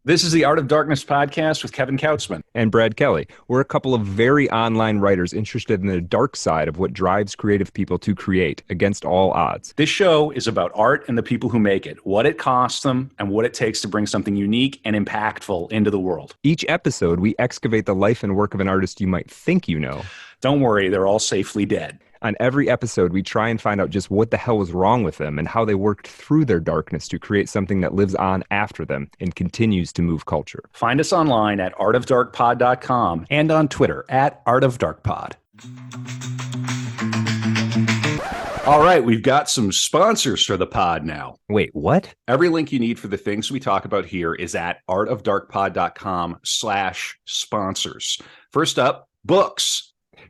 This is the Art of Darkness podcast with Kevin Kautzman and Brad Kelly. We're a couple of very online writers interested in the dark side of what drives creative people to create against all odds. This show is about art and the people who make it, what it costs them, and what it takes to bring something unique and impactful into the world. Each episode, we excavate the life and work of an artist you might think you know. Don't worry, they're all safely dead. On every episode, we try and find out just what the hell was wrong with them and how they worked through their darkness to create something that lives on after them and continues to move culture. Find us online at artofdarkpod.com and on Twitter at artofdarkpod. All right, we've got some sponsors for the pod now. Wait, what? Every link you need for the things we talk about here is at artofdarkpod.com/sponsors. First up, books.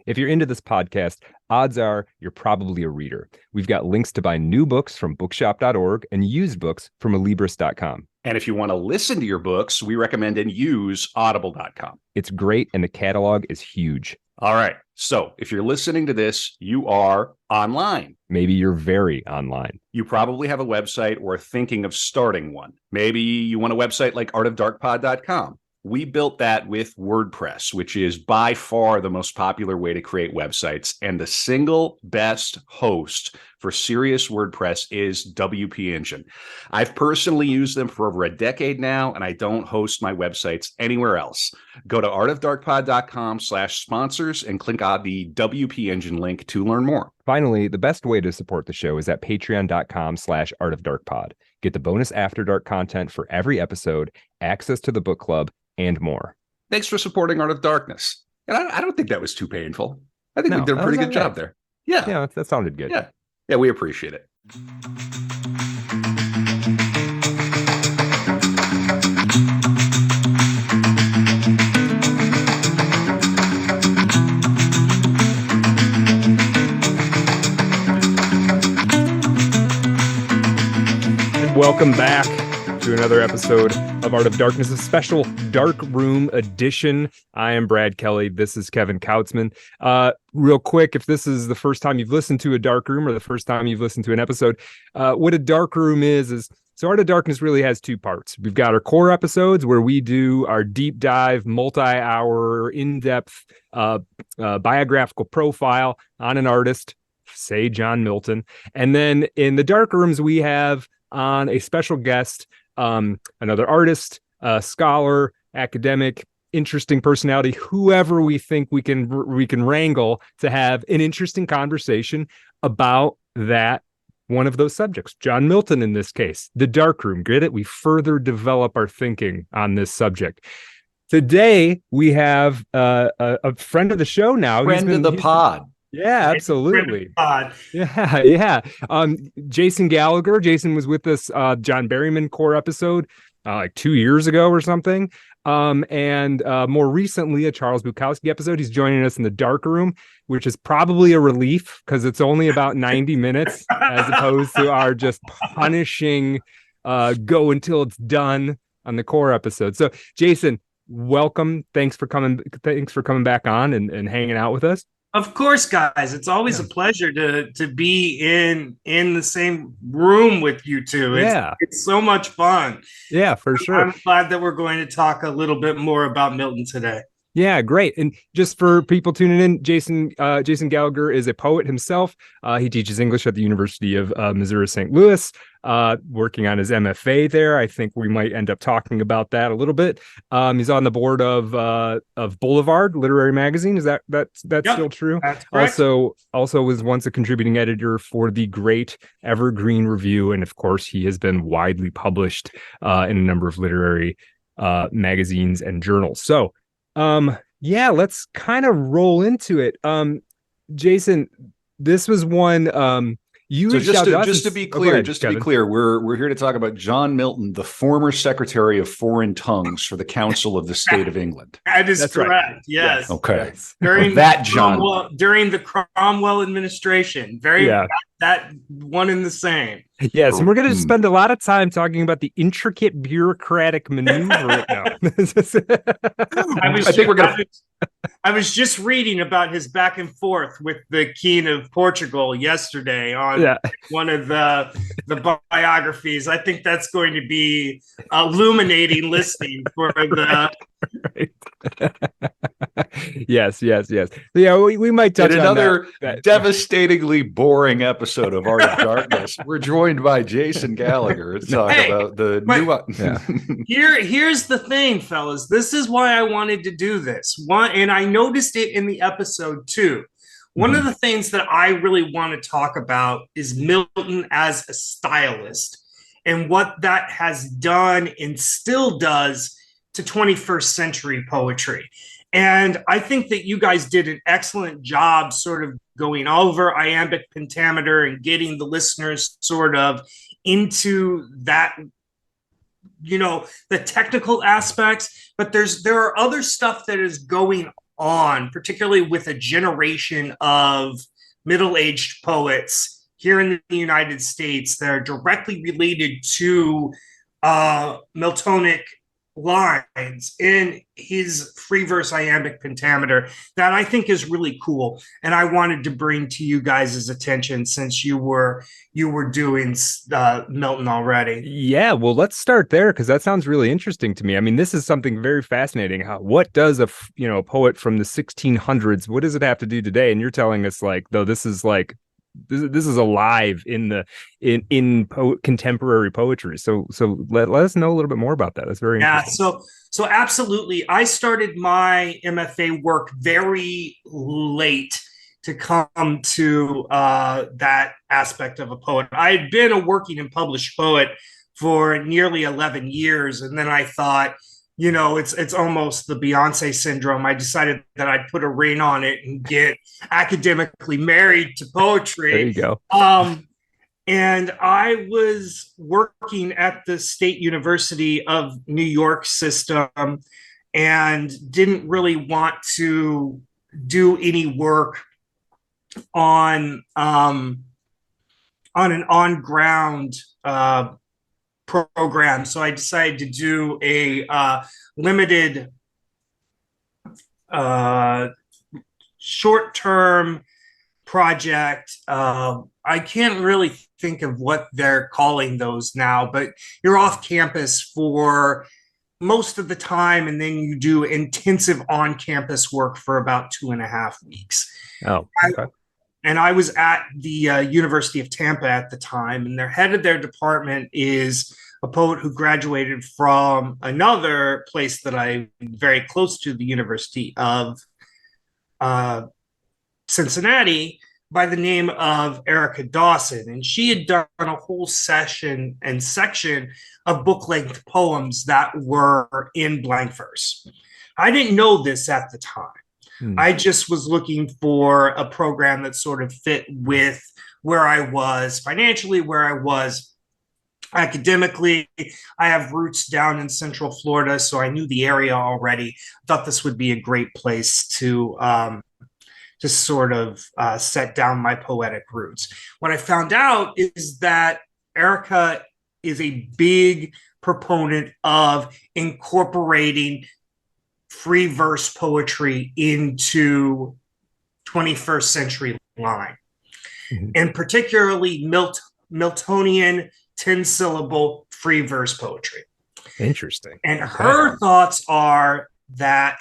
If you're into this podcast, odds are you're probably a reader. We've got links to buy new books from bookshop.org and used books from alibris.com. And if you want to listen to your books, we recommend and use audible.com. It's great, and the catalog is huge. All right. So if you're listening to this, you are online. Maybe you're very online. You probably have a website or are thinking of starting one. Maybe you want a website like artofdarkpod.com. We built that with WordPress, which is by far the most popular way to create websites. And the single best host for serious WordPress is WP Engine. I've personally used them for over a decade now, and I don't host my websites anywhere else. Go to artofdarkpod.com/sponsors and click on the WP Engine link to learn more. Finally, the best way to support the show is at patreon.com/artofdarkpod. Get the bonus After Dark content for every episode, access to the book club, and more. Thanks for supporting Art of Darkness. And I don't think that was too painful. I think we did a pretty good job there. Yeah, that sounded good. Yeah, we appreciate it. And welcome back to another episode of Art of Darkness, a special Dark Room edition. I am Brad Kelly. This is Kevin Kautzman. Real quick, if this is the first time you've listened to a Dark Room or the first time you've listened to an episode, what a Dark Room is so Art of Darkness really has two parts. We've got our core episodes where we do our deep dive, multi-hour, in-depth biographical profile on an artist, say John Milton. And then in the Dark Rooms, we have on a special guest, another artist, scholar, academic, interesting personality, whoever we think we can wrangle to have an interesting conversation about that one of those subjects. John Milton in this case, the Dark Room. Get it? We further develop our thinking on this subject. Today we have a friend of the show now. Friend of the pod. Yeah, absolutely. Yeah. Jason Gallagher. Jason was with us, John Berryman core episode, like 2 years ago or something. And more recently, a Charles Bukowski episode. He's joining us in the Dark Room, which is probably a relief because it's only about 90 minutes as opposed to our just punishing go until it's done on the core episode. So, Jason, welcome. Thanks for coming back on and hanging out with us. Of course, guys. It's always a pleasure to be in the same room with you two. It's so much fun. Yeah, for sure. I'm glad that we're going to talk a little bit more about Milton today. Yeah, great. And just for people tuning in, Jason Gallagher is a poet himself. He teaches English at the University of Missouri St. Louis, working on his MFA there. I think we might end up talking about that a little bit. He's on the board of Boulevard Literary Magazine. Is that's still true? That's correct. Also was once a contributing editor for the great Evergreen Review, and of course, he has been widely published in a number of literary magazines and journals. So. Let's kind of roll into it. Jason, this was one just to be clear, we're here to talk about John Milton, the former Secretary of Foreign Tongues for the Council of the State of England. That's correct. Right. Yes. Okay. During that John during the Cromwell administration, very that one and the same. Yes, and we're going to spend a lot of time talking about the intricate bureaucratic maneuver right now. I was just reading about his back and forth with the King of Portugal yesterday on one of the biographies. I think that's going to be illuminating listening for the. Right. Yes. Yeah, we might touch on another that. Devastatingly boring episode of Art of Darkness. We're joined by Jason Gallagher to talk about the new. Here's the thing, fellas. This is why I wanted to do this. And I noticed it in the episode too. One of the things that I really want to talk about is Milton as a stylist and what that has done and still does to 21st century poetry. And I think that you guys did an excellent job sort of going over iambic pentameter and getting the listeners sort of into that, the technical aspects. But there are other stuff that is going on, particularly with a generation of middle-aged poets here in the United States that are directly related to Miltonic lines in his free verse iambic pentameter that I think is really cool, and I wanted to bring to you guys' attention since you were doing Milton already. Yeah, well, let's start there because that sounds really interesting to me. I mean, this is something very fascinating. What does a poet from the 1600s? What does it have to do today? And you're telling us this is alive in contemporary poetry. So let us know a little bit more about that. That's very interesting. So absolutely. I started my MFA work very late to come to that aspect of a poet. I had been a working and published poet for nearly 11 years, and then I thought, it's almost the Beyonce syndrome. I decided that I'd put a ring on it and get academically married to poetry. There you go. And I was working at the State University of New York system and didn't really want to do any work on an on-ground program. So I decided to do a limited short-term project. I can't really think of what they're calling those now, but you're off campus for most of the time, and then you do intensive on-campus work for about 2.5 weeks. Oh, okay. And I was at the University of Tampa at the time, and their head of their department is a poet who graduated from another place that I'm very close to, the University of Cincinnati, by the name of Erica Dawson. And she had done a whole session and section of book-length poems that were in blank verse. I didn't know this at the time. I just was looking for a program that sort of fit with where I was financially, where I was academically. I have roots down in Central Florida, so I knew the area already. I thought this would be a great place to sort of set down my poetic roots. What I found out is that Erica is a big proponent of incorporating free verse poetry into 21st century line, and particularly Miltonian 10-syllable free verse poetry. Interesting. And her thoughts are that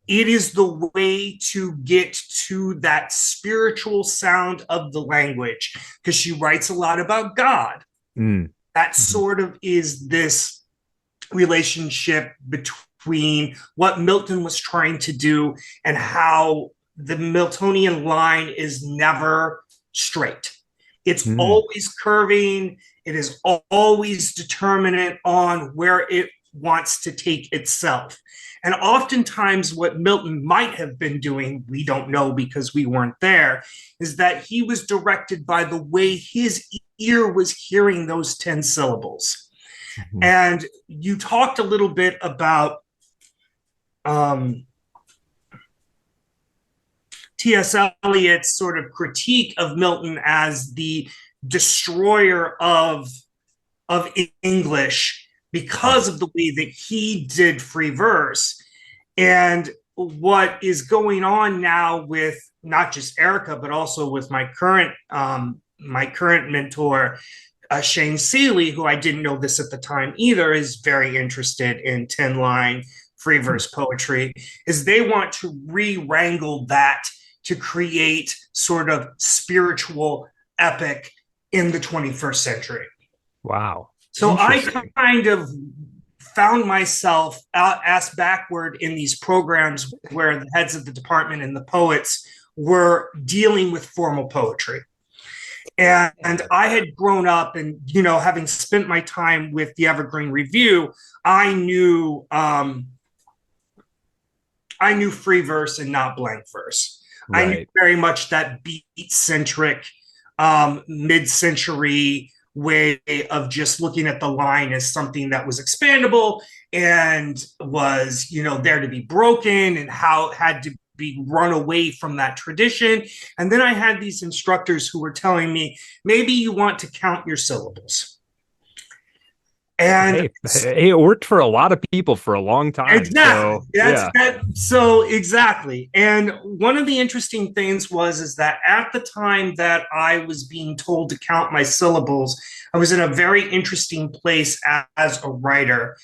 it is the way to get to that spiritual sound of the language, because she writes a lot about God. That sort of is this relationship between what Milton was trying to do and how the Miltonian line is never straight. It's always curving. It is always determinate on where it wants to take itself. And oftentimes what Milton might have been doing, we don't know because we weren't there, is that he was directed by the way his ear was hearing those 10 syllables. And you talked a little bit about T.S. Eliot's sort of critique of Milton as the destroyer of English because of the way that he did free verse. And what is going on now with not just Erica, but also with my current mentor, Shane Seeley, who I didn't know this at the time either, is very interested in 10-line free verse poetry, is they want to re-wrangle that to create sort of spiritual epic in the 21st century. Wow. So I kind of found myself asked backward in these programs where the heads of the department and the poets were dealing with formal poetry. And I had grown up and, you know, having spent my time with the Evergreen Review, I knew free verse and not blank verse. Right. I knew very much that beat-centric, mid-century way of just looking at the line as something that was expandable and was, you know, there to be broken, and how it had to be run away from that tradition. And then I had these instructors who were telling me, maybe you want to count your syllables. And hey, it worked for a lot of people for a long time. Exactly. So exactly. And one of the interesting things is that at the time that I was being told to count my syllables, I was in a very interesting place as a writer,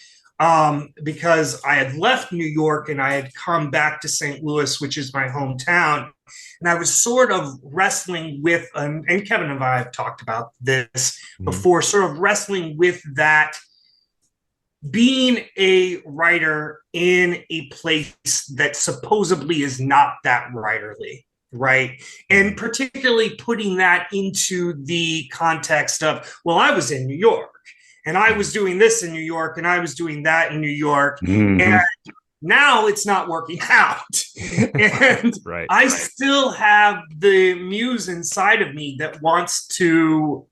because I had left New York and I had come back to St. Louis, which is my hometown. And I was sort of wrestling with, and Kevin and I have talked about this before, sort of wrestling with that, being a writer in a place that supposedly is not that writerly, right? And particularly putting that into the context of, well, I was in New York, and I was doing this in New York, and I was doing that in New York, and now it's not working out. And I still have the muse inside of me that wants to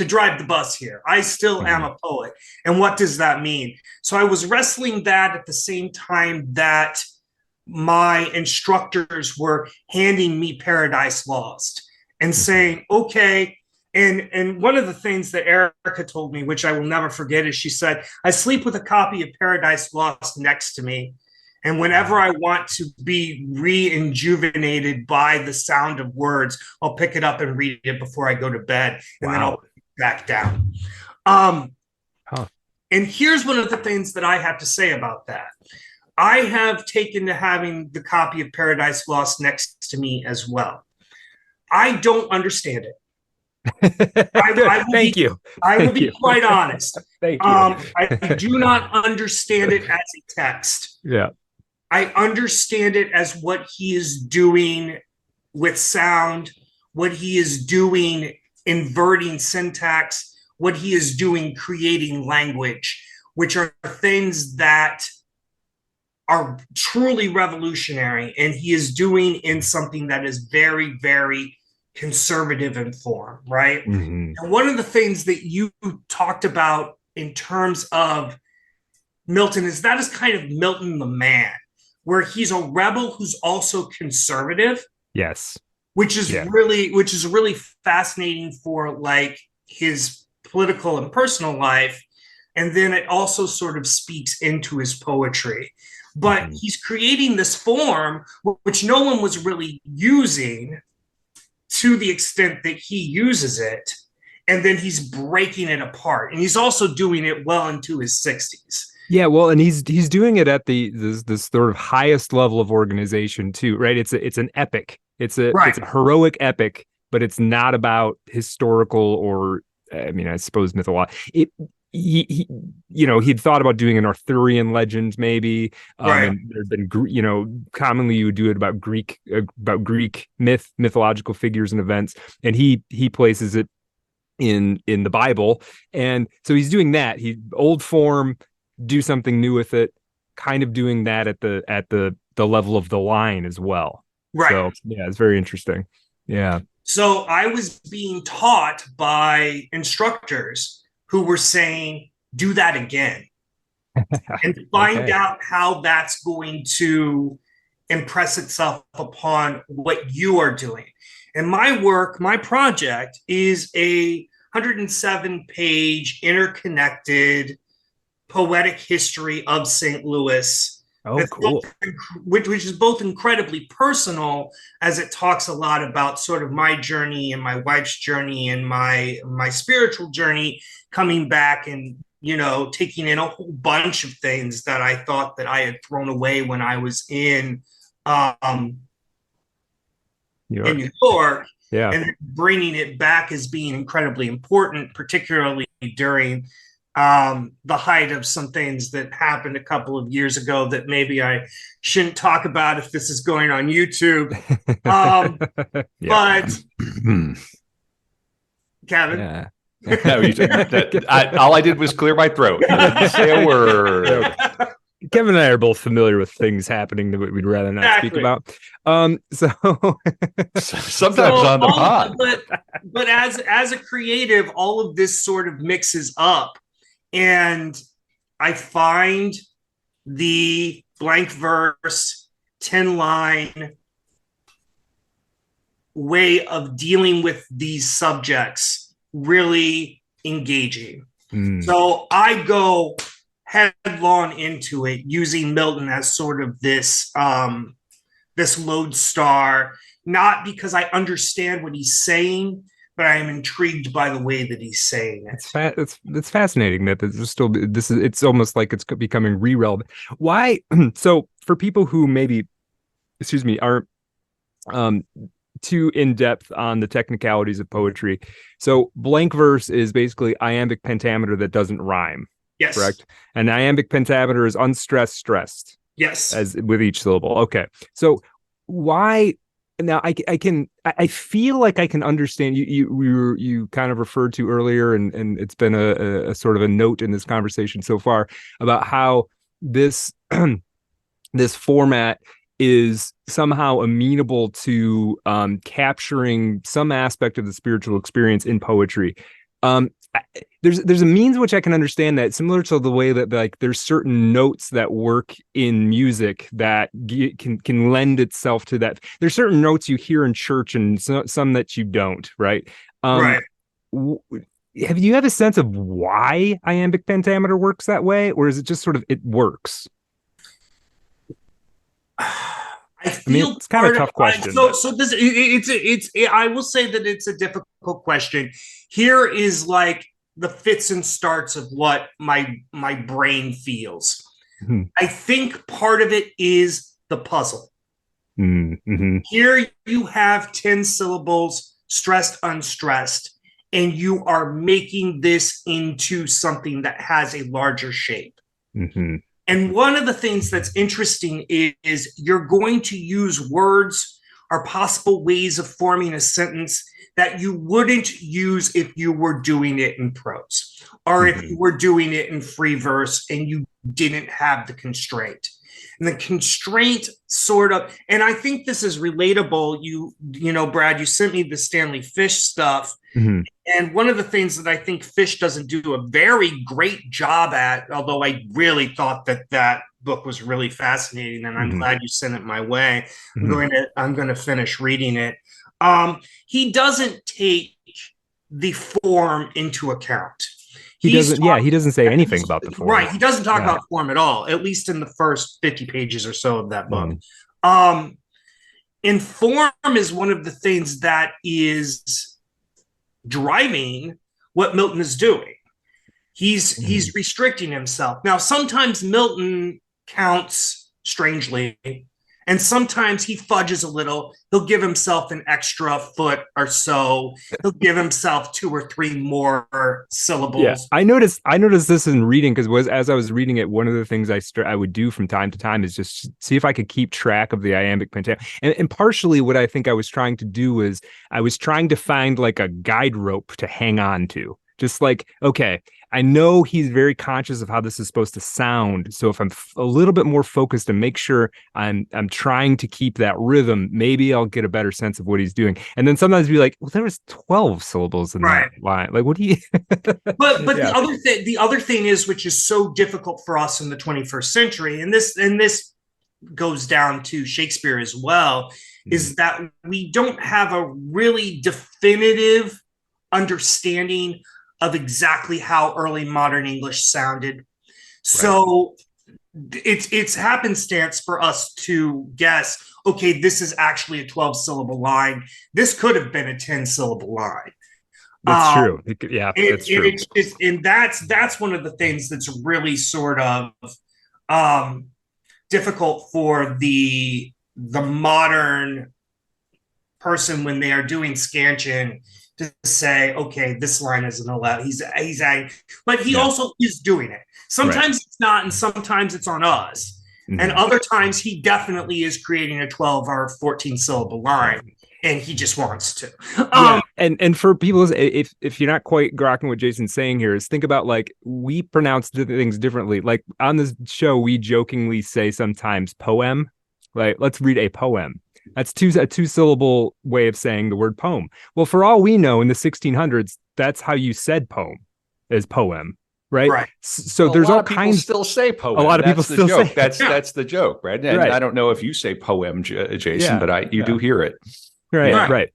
drive the bus here. I still am a poet. And what does that mean? So I was wrestling that at the same time that my instructors were handing me Paradise Lost and saying, okay. And one of the things that Erica told me, which I will never forget, is she said, I sleep with a copy of Paradise Lost next to me. And whenever I want to be re-injuvenated by the sound of words, I'll pick it up and read it before I go to bed. And then I'll back down. And here's one of the things that I have to say about that. I have taken to having the copy of Paradise Lost next to me as well. I don't understand it. Thank you. I will be quite honest. Thank you. I do not understand it as a text. Yeah. I understand it as what he is doing with sound, what he is doing inverting syntax, what he is doing creating language, which are things that are truly revolutionary, and he is doing in something that is very, very conservative in form, right? And one of the things that you talked about in terms of Milton is that is kind of Milton the man, where he's a rebel who's also conservative. Yes. Which is really fascinating for like his political and personal life. And then it also sort of speaks into his poetry. But he's creating this form which no one was really using to the extent that he uses it. And then he's breaking it apart. And he's also doing it well into his 60s. Yeah, well, and he's doing it at this sort of highest level of organization too, right? It's an epic. It's a heroic epic, but it's not about historical or, I mean, I suppose mythological. He'd thought about doing an Arthurian legend, maybe. And there'd been, commonly you would do it about Greek mythological figures and events, and he places it in the Bible, and so he's doing that. He old form, do something new with it, kind of doing that at the level of the line as well. Right. So, yeah, it's very interesting. Yeah. So I was being taught by instructors who were saying, do that again and find out how that's going to impress itself upon what you are doing. And my work, my project is a 107-page interconnected poetic history of St. Louis. Oh, cool. Which is both incredibly personal, as it talks a lot about sort of my journey and my wife's journey and my spiritual journey, coming back and, you know, taking in a whole bunch of things that I thought that I had thrown away when I was in New York, yeah, and bringing it back as being incredibly important, particularly during the height of some things that happened a couple of years ago that maybe I shouldn't talk about if this is going on YouTube. But Kevin. Yeah. No, all I did was clear my throat. I didn't say a word. Kevin and I are both familiar with things happening that we'd rather not speak about. So sometimes on the pod. But as a creative, all of this sort of mixes up, and I find the blank verse, 10-line way of dealing with these subjects really engaging. So I go headlong into it, using Milton as sort of this this lodestar, not because I understand what he's saying, but I am intrigued by the way that he's saying it. It's fascinating that there's still this is. It's almost like it's becoming re-relevant. Why? So for people who maybe, aren't too in depth on the technicalities of poetry, so blank verse is basically iambic pentameter that doesn't rhyme. Yes. Correct. And iambic pentameter is unstressed, stressed. Yes. As with each syllable. Okay. So why now I feel like I can understand you kind of referred to earlier, and it's been a sort of a note in this conversation so far about how this this format is somehow amenable to capturing some aspect of the spiritual experience in poetry. There's a means which I can understand that, similar to the way that like there's certain notes that work in music that can lend itself to that. There's certain notes you hear in church and some that you don't, right? Right. Have you a sense of why iambic pentameter works that way, or is it just sort of it works? I mean, it's kind of a tough question. So this I will say that it's a difficult question. Here is like the fits and starts of what my brain feels. Mm-hmm. I think part of it is the puzzle. Mm-hmm. Here you have 10 syllables, stressed, unstressed, and you are making this into something that has a larger shape. Mm-hmm. And one of the things that's interesting is you're going to use words or possible ways of forming a sentence that you wouldn't use if you were doing it in prose, or if you were doing it in free verse and you didn't have the constraint. And the constraint sort of, and I think this is relatable. You know, Brad, you sent me the Stanley Fish stuff. Mm-hmm. And one of the things that I think Fish doesn't do a very great job at, although I really thought that book was really fascinating, and I'm glad you sent it my way. I'm going to finish reading it. He doesn't take the form into account. He doesn't say anything about the form. Right. He doesn't talk about form at all, at least in the first 50 pages or so of that book. And form is one of the things that is driving what Milton is doing. He's restricting himself. Now, sometimes Milton counts strangely, and sometimes he fudges a little. He'll give himself an extra foot or so. He'll give himself 2 or 3 more syllables. Yeah, I noticed this in reading, because as I was reading it, one of the things I would do from time to time is just see if I could keep track of the iambic pentameter. And partially what I think I was trying to do was I was trying to find like a guide rope to hang on to. Just like, okay, I know he's very conscious of how this is supposed to sound. So if I'm a little bit more focused and make sure I'm trying to keep that rhythm, maybe I'll get a better sense of what he's doing. And then sometimes be like, well, there was 12 syllables in that line. Like, what do you? But the other thing is, which is so difficult for us in the 21st century, and this goes down to Shakespeare as well, is that we don't have a really definitive understanding of exactly how early modern English sounded. So it's happenstance for us to guess, okay, this is actually a 12-syllable line. This could have been a 10-syllable line. That's true. Yeah, that's true. And that's one of the things that's really sort of difficult for the modern person when they are doing scansion to say, okay, this line isn't allowed. He's adding, but he also is doing it. Sometimes it's not, and sometimes it's on us. And other times he definitely is creating a 12 or 14 syllable line, and he just wants to. And for people, if you're not quite grokking what Jason's saying here, is think about, like, we pronounce the things differently. Like on this show, we jokingly say sometimes poem. Like, let's read a poem. That's a two-syllable way of saying the word poem. Well, for all we know, in the 1600s, that's how you said poem, is poem. Right. So there's all kinds. Still say poem. A lot of people still say that's the joke, right? And I don't know if you say poem, Jason, but you do hear it. Right.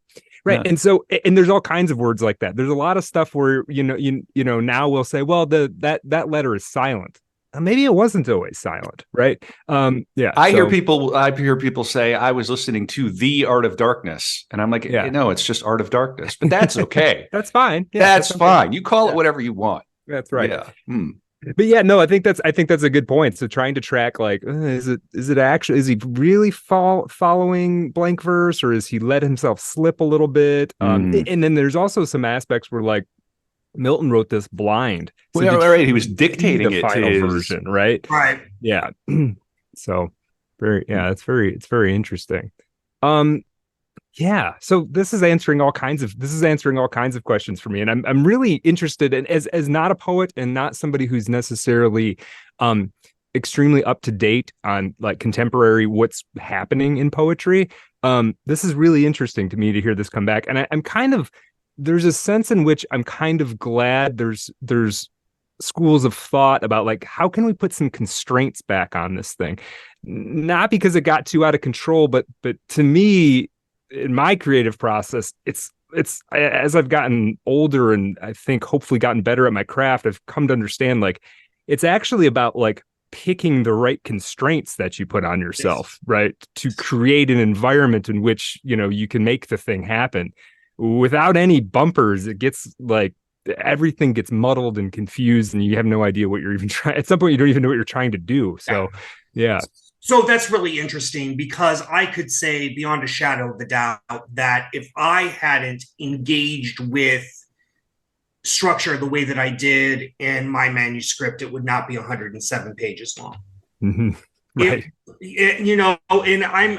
Yeah. And so, and there's all kinds of words like that. There's a lot of stuff where now we'll say, well, that letter is silent. Maybe it wasn't always silent, right? I hear people say, I was listening to The Art of Darkness, and I'm like, no, it's just Art of Darkness, but that's okay. That's fine. Yeah, that's fine. You call it whatever you want. That's right. Yeah. But I think that's a good point. So trying to track, like, is he really following blank verse, or is he let himself slip a little bit? And then there's also some aspects where, like, Milton wrote this blind. So he was dictating the final version, right? Right. Yeah. So it's very interesting. Yeah. So this is answering all kinds of questions for me. And I'm really interested in, as not a poet and not somebody who's necessarily extremely up to date on, like, contemporary what's happening in poetry. This is really interesting to me to hear this come back. And I'm kind of, there's a sense in which I'm kind of glad there's schools of thought about, like, how can we put some constraints back on this thing? Not because it got too out of control, but to me, in my creative process, it's as I've gotten older and I think hopefully gotten better at my craft, I've come to understand, like, it's actually about, like, picking the right constraints that you put on yourself, right? To create an environment in which, you can make the thing happen. Without any bumpers, it gets, like, everything gets muddled and confused, and you have no idea what you're even trying. At some point, you don't even know what you're trying to do. So, yeah. So that's really interesting, because I could say beyond a shadow of a doubt that if I hadn't engaged with structure the way that I did in my manuscript, it would not be 107 pages long. Mm-hmm. Right. And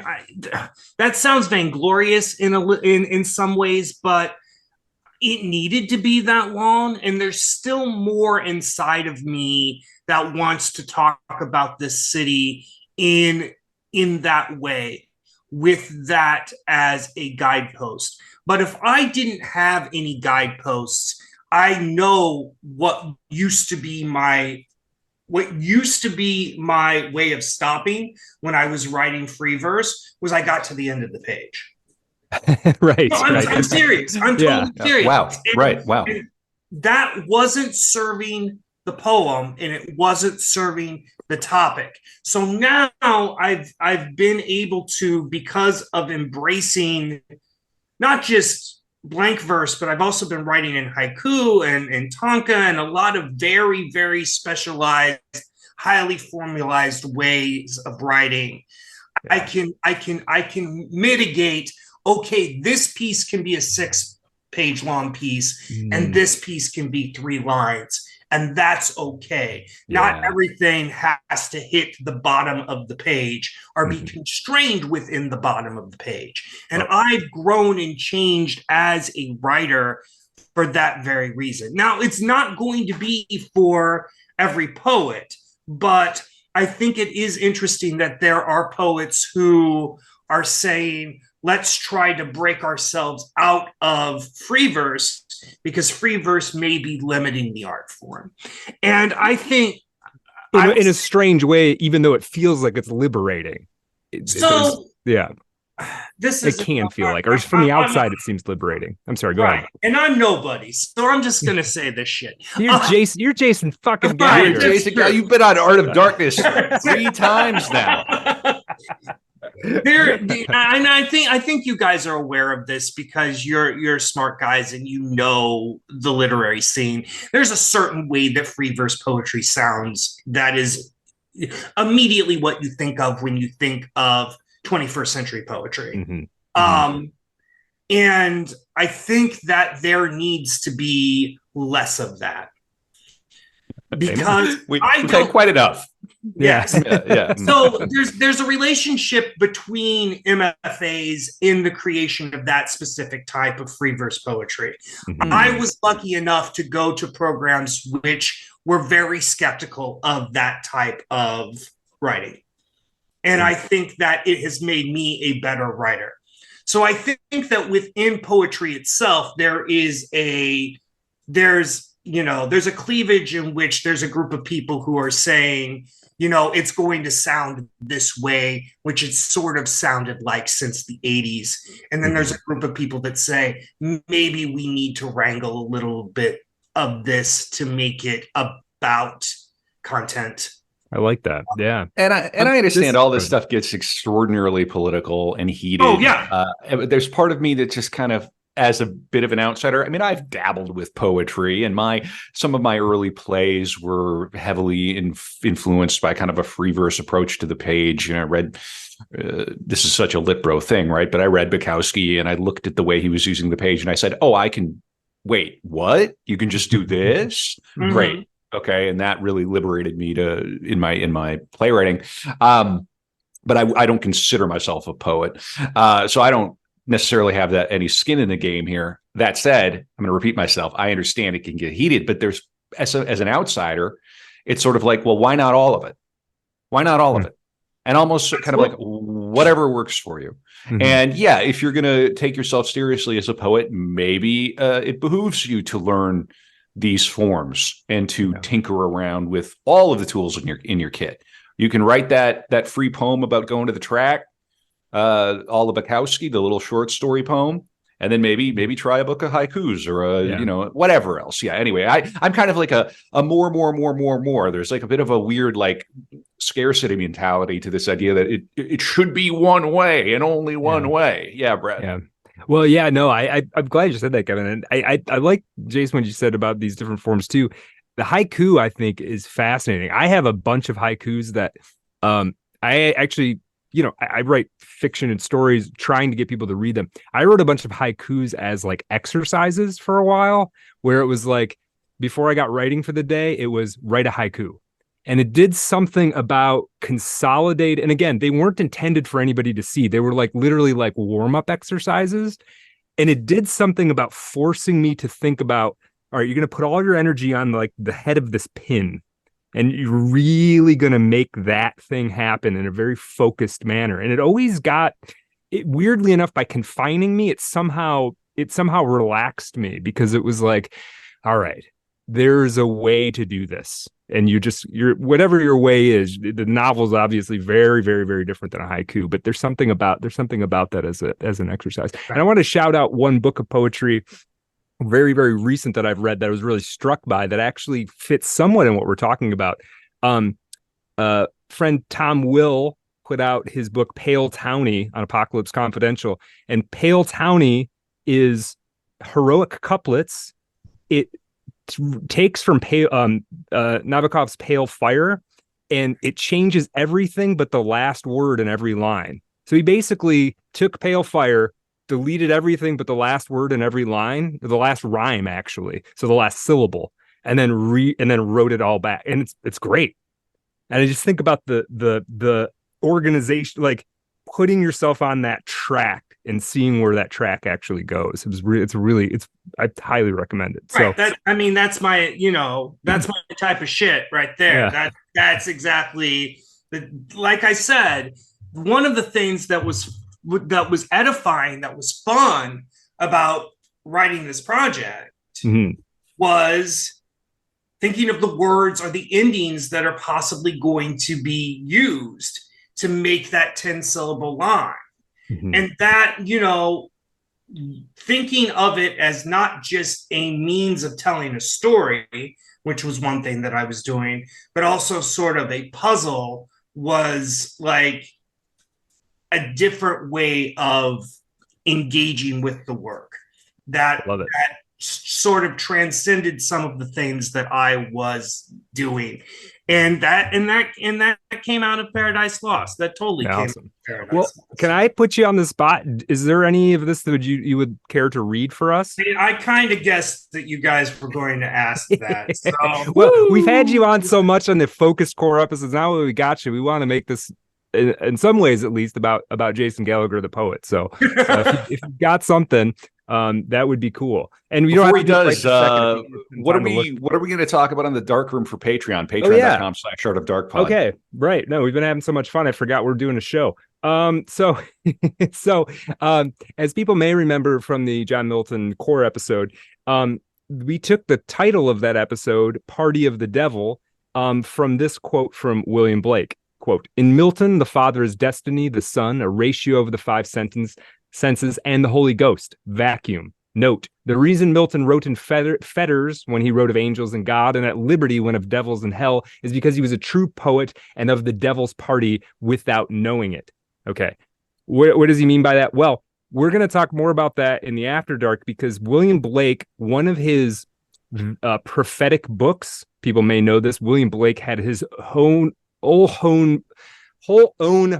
that sounds vainglorious in some ways, but it needed to be that long. And there's still more inside of me that wants to talk about this city in that way, with that as a guidepost. But if I didn't have any guideposts, I know what used to be my way of stopping when I was writing free verse was I got to the end of the page. Right. No, I'm serious. I'm totally serious. Wow. Wow. And that wasn't serving the poem, and it wasn't serving the topic. So now I've been able to, because of embracing not just blank verse, but I've also been writing in haiku and tanka and a lot of very, very specialized, highly formalized ways of writing. I can mitigate, okay, this piece can be a 6-page long piece, and this piece can be 3 lines. And that's okay. Not everything has to hit the bottom of the page or be constrained within the bottom of the page. And I've grown and changed as a writer for that very reason. Now, it's not going to be for every poet, but I think it is interesting that there are poets who are saying, let's try to break ourselves out of free verse, because free verse may be limiting the art form. And I think in a strange way, even though it feels like it's liberating. Yeah. This it can feel like, or from the outside, it seems liberating. I'm sorry, go ahead. And I'm nobody, so I'm just gonna say this shit. You're Jason fucking Gallagher. Jason, you've been on Art of Darkness 3 times now. And I think you guys are aware of this because you're smart guys and you know the literary scene. There's a certain way that free verse poetry sounds that is immediately what you think of when you think of 21st century poetry. Mm-hmm. And I think that there needs to be less of that. Because we've had quite enough. Yes. Yeah. So there's a relationship between MFAs in the creation of that specific type of free verse poetry. Mm-hmm. I was lucky enough to go to programs which were very skeptical of that type of writing. And I think that it has made me a better writer. So I think that within poetry itself, there's a cleavage in which there's a group of people who are saying, it's going to sound this way, which it's sort of sounded like since the 80s. And then there's a group of people that say, maybe we need to wrangle a little bit of this to make it about content. I like that. Yeah. And I understand all this stuff gets extraordinarily political and heated. Oh, yeah. There's part of me that just kind of, as a bit of an outsider, I mean, I've dabbled with poetry, and some of my early plays were heavily influenced by kind of a free verse approach to the page. And I read, this is such a lit bro thing, right? But I read Bukowski and I looked at the way he was using the page and I said, oh, I can wait, what? You can just do this? Mm-hmm. Great. Okay. And that really liberated me in my playwriting. But I don't consider myself a poet. So I don't necessarily have any skin in the game here. That said, I'm going to repeat myself. I understand it can get heated, but there's, as an outsider, it's sort of like, well, why not all of it? Why not all of it? And almost kind of like whatever works for you. Mm-hmm. And yeah, if you're going to take yourself seriously as a poet, maybe it behooves you to learn these forms and to tinker around with all of the tools in your kit. You can write that free poem about going to the track, all of Bukowski, the little short story poem, and then maybe try a book of haikus or whatever else. Yeah. Anyway, I'm kind of like a more. There's like a bit of a weird like scarcity mentality to this idea that it should be one way and only one way. Yeah, Brett. Yeah. Well, yeah, no, I'm glad you said that, Kevin. And I like, Jason, what you said about these different forms too. The haiku, I think, is fascinating. I have a bunch of haikus that I actually, I write fiction and stories trying to get people to read them. I wrote a bunch of haikus as like exercises for a while, where it was like, before I got writing for the day, it was write a haiku. And it did something about consolidate. And again, they weren't intended for anybody to see. They were like literally like warm-up exercises. And it did something about forcing me to think about, all right, you're going to put all your energy on like the head of this pin. And you're really going to make that thing happen in a very focused manner. And it always got it, weirdly enough, by confining me, it somehow relaxed me, because it was like, all right, there's a way to do this. And you're whatever your way is. The novel is obviously very, very, very different than a haiku, but there's something about that as an exercise. And I want to shout out one book of poetry, very, very recent, that I've read that I was really struck by, that actually fits somewhat in what we're talking about. Friend Tom Will put out his book Pale Townie on Apocalypse Confidential, and Pale Townie is heroic couplets. It takes from Nabokov's Pale Fire, and it changes everything but the last word in every line. So he basically took Pale Fire, deleted everything but the last word in every line, or the last rhyme actually, so the last syllable, and then wrote it all back, and it's great. And I just think about the organization, like putting yourself on that track and seeing where that track actually goes. I highly recommend it. Right. So that's my type of shit right there. Yeah. That's exactly like I said, one of the things that was edifying, that was fun about writing this project was thinking of the words or the endings that are possibly going to be used. to make that 10-syllable line. Mhm. And that, thinking of it as not just a means of telling a story, which was one thing that I was doing, but also sort of a puzzle, was like a different way of engaging with the work that Love it. that sort of transcended some of the things that I was doing. And that came out of Paradise Lost. That totally came out of Paradise Well, Lost. can I put you on the spot? Is there any of this that you would care to read for us? I kind of guessed that you guys were going to ask that. So, well, we've had you on so much on the focused core episodes. Now that we got you, we want to make this, in some ways at least, about Jason Gallagher, the poet. So if you've got something, that would be cool. And we Before don't he does, what are we going to talk about on the dark room for Patreon? Patreon.com/Art of Dark Pod. Okay, right. No, we've been having so much fun. I forgot we're doing a show. So as people may remember from the John Milton core episode, we took the title of that episode, Party of the Devil, from this quote from William Blake. Quote, "In Milton, the Father is destiny, the Son, a ratio of the five senses, and the Holy Ghost, vacuum. Note, the reason Milton wrote in fetters when he wrote of angels and God, and at liberty when of devils and hell, is because he was a true poet and of the devil's party without knowing it." Okay. What does he mean by that? Well, we're going to talk more about that in the After Dark, because William Blake, one of his prophetic books, people may know this, William Blake had his whole own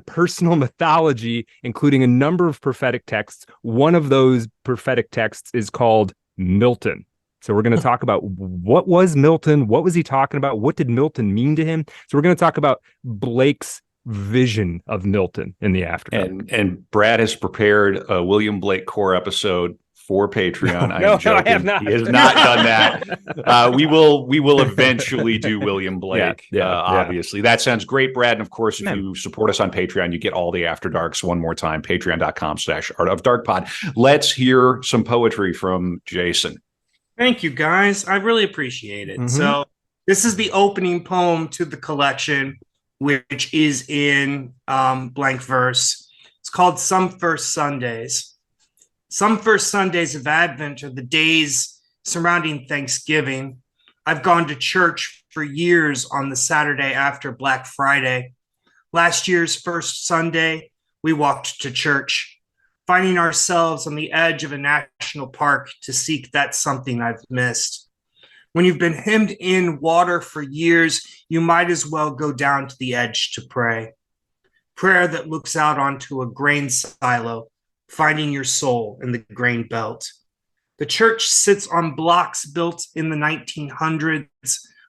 personal mythology, including a number of prophetic texts. One of those prophetic texts is called Milton. So we're going to talk about what was Milton, what was he talking about, what did Milton mean to him. So we're going to talk about Blake's vision of Milton in the Afterdark. And Brad has prepared a William Blake core episode for Patreon. I am joking. I have not. He has not done that. We will eventually do William Blake. Obviously, that sounds great, Brad. And of course, if you support us on Patreon, you get all the After Darks one more time. Patreon.com/Art of Dark Pod. Let's hear some poetry from Jason. Thank you, guys. I really appreciate it. Mm-hmm. So this is the opening poem to the collection, which is in blank verse. It's called Some First Sundays. Some first Sundays of Advent are the days surrounding Thanksgiving. I've gone to church for years on the Saturday after Black Friday. Last year's first Sunday, we walked to church, finding ourselves on the edge of a national park to seek that something I've missed. When you've been hemmed in water for years, you might as well go down to the edge to pray. Prayer that looks out onto a grain silo, finding your soul in the grain belt. The church sits on blocks built in the 1900s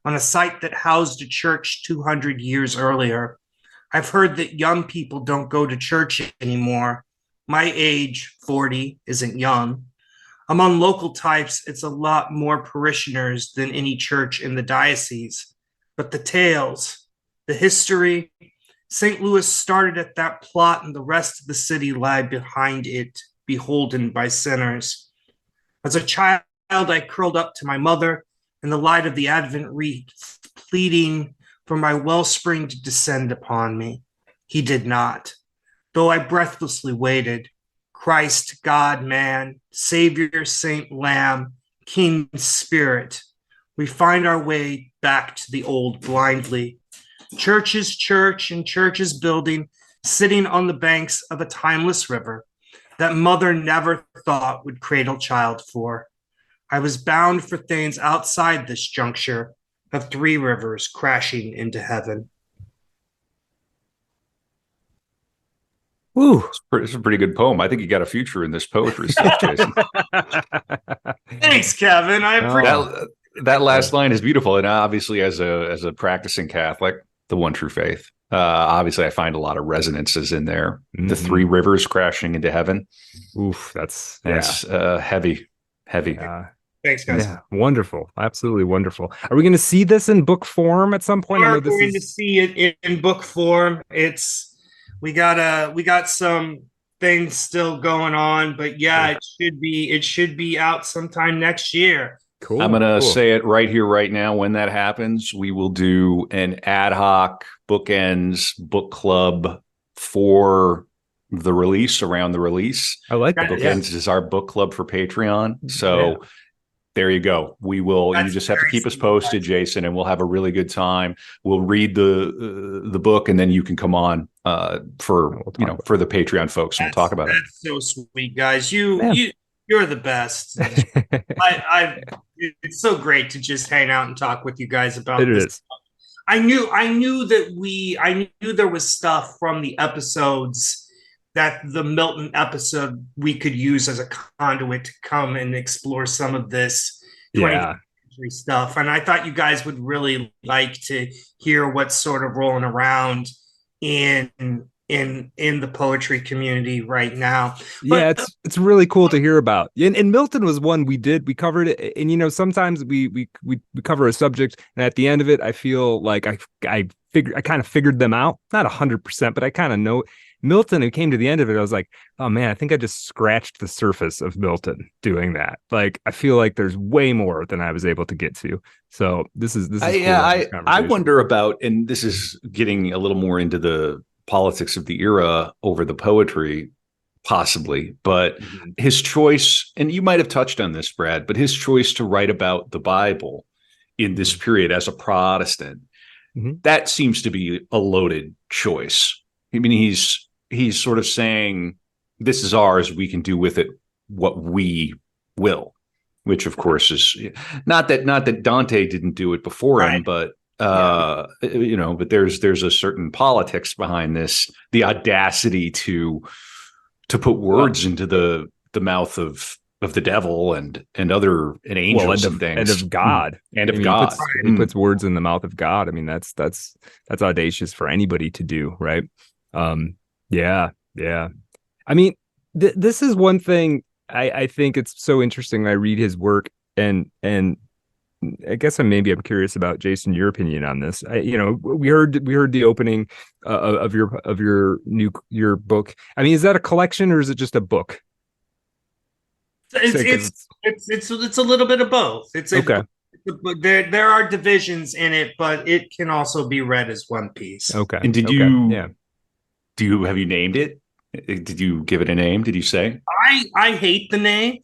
on a site that housed a church 200 years earlier. I've heard that young people don't go to church anymore. My age, 40, isn't young. Among local types, it's a lot more parishioners than any church in the diocese. But the tales, the history, St. Louis started at that plot and the rest of the city lie behind it, beholden by sinners. As a child, I curled up to my mother in the light of the Advent wreath, pleading for my wellspring to descend upon me. He did not, though I breathlessly waited. Christ, God, man, Savior, Saint, Lamb, King, Spirit, we find our way back to the old blindly. Church is church and church is building, sitting on the banks of a timeless river that mother never thought would cradle child for. I was bound for things outside this juncture of three rivers crashing into heaven. Ooh, it's a pretty good poem. I think you got a future in this poetry stuff, Jason. Thanks, Kevin. I appreciate that last line is beautiful. And obviously, as a practicing Catholic, the one true faith. Obviously, I find a lot of resonances in there. Mm-hmm. The three rivers crashing into heaven. Oof, that's heavy. Thanks, guys. Yeah, wonderful, absolutely wonderful. Are we going to see this in book form at some point? We're going to see it in book form. We got some things still going on, but it should be out sometime next year. Cool. I'm going to say it right here, right now. When that happens, we will do an ad hoc bookends book club for the release, around the release. I like that. Okay, this is our book club for Patreon. So there you go. We will. You just have to keep us posted, Jason, and we'll have a really good time. We'll read the book, and then you can come on for the Patreon folks, and we'll talk about it. That's so sweet, guys. You're the best. It's so great to just hang out and talk with you guys about this. I knew there was stuff from the episodes, that the Milton episode we could use as a conduit to come and explore some of this 20th century stuff. And I thought you guys would really like to hear what's sort of rolling around in the poetry community right now. But, it's really cool to hear about. And Milton was one we covered it. And sometimes we cover a subject, and at the end of it, I feel like I kind of figured them out, not 100%, but I kind of know. Milton, who came to the end of it, I was like, oh man, I think I just scratched the surface of Milton doing that. Like, I feel like there's way more than I was able to get to. So this is cool. I wonder about, and this is getting a little more into the politics of the era over the poetry, possibly, but his choice, and you might have touched on this, Brad, but his choice to write about the Bible in this period as a Protestant, that seems to be a loaded choice. I mean, he's sort of saying, this is ours, we can do with it what we will, which of course is not that Dante didn't do it before him, but but there's a certain politics behind this, the audacity to put words into the mouth of the devil and angels and things, and of God, he puts words in the mouth of God. I mean, that's audacious for anybody to do, right? I mean, this is one thing I think it's so interesting. I read his work, and I guess I'm curious about, Jason, your opinion on this. We heard the opening of your book. I mean, is that a collection or is it just a book? It's a little bit of both. There are divisions in it, but it can also be read as one piece. Okay. And have you named it? Did you give it a name? Did you say? I hate the name.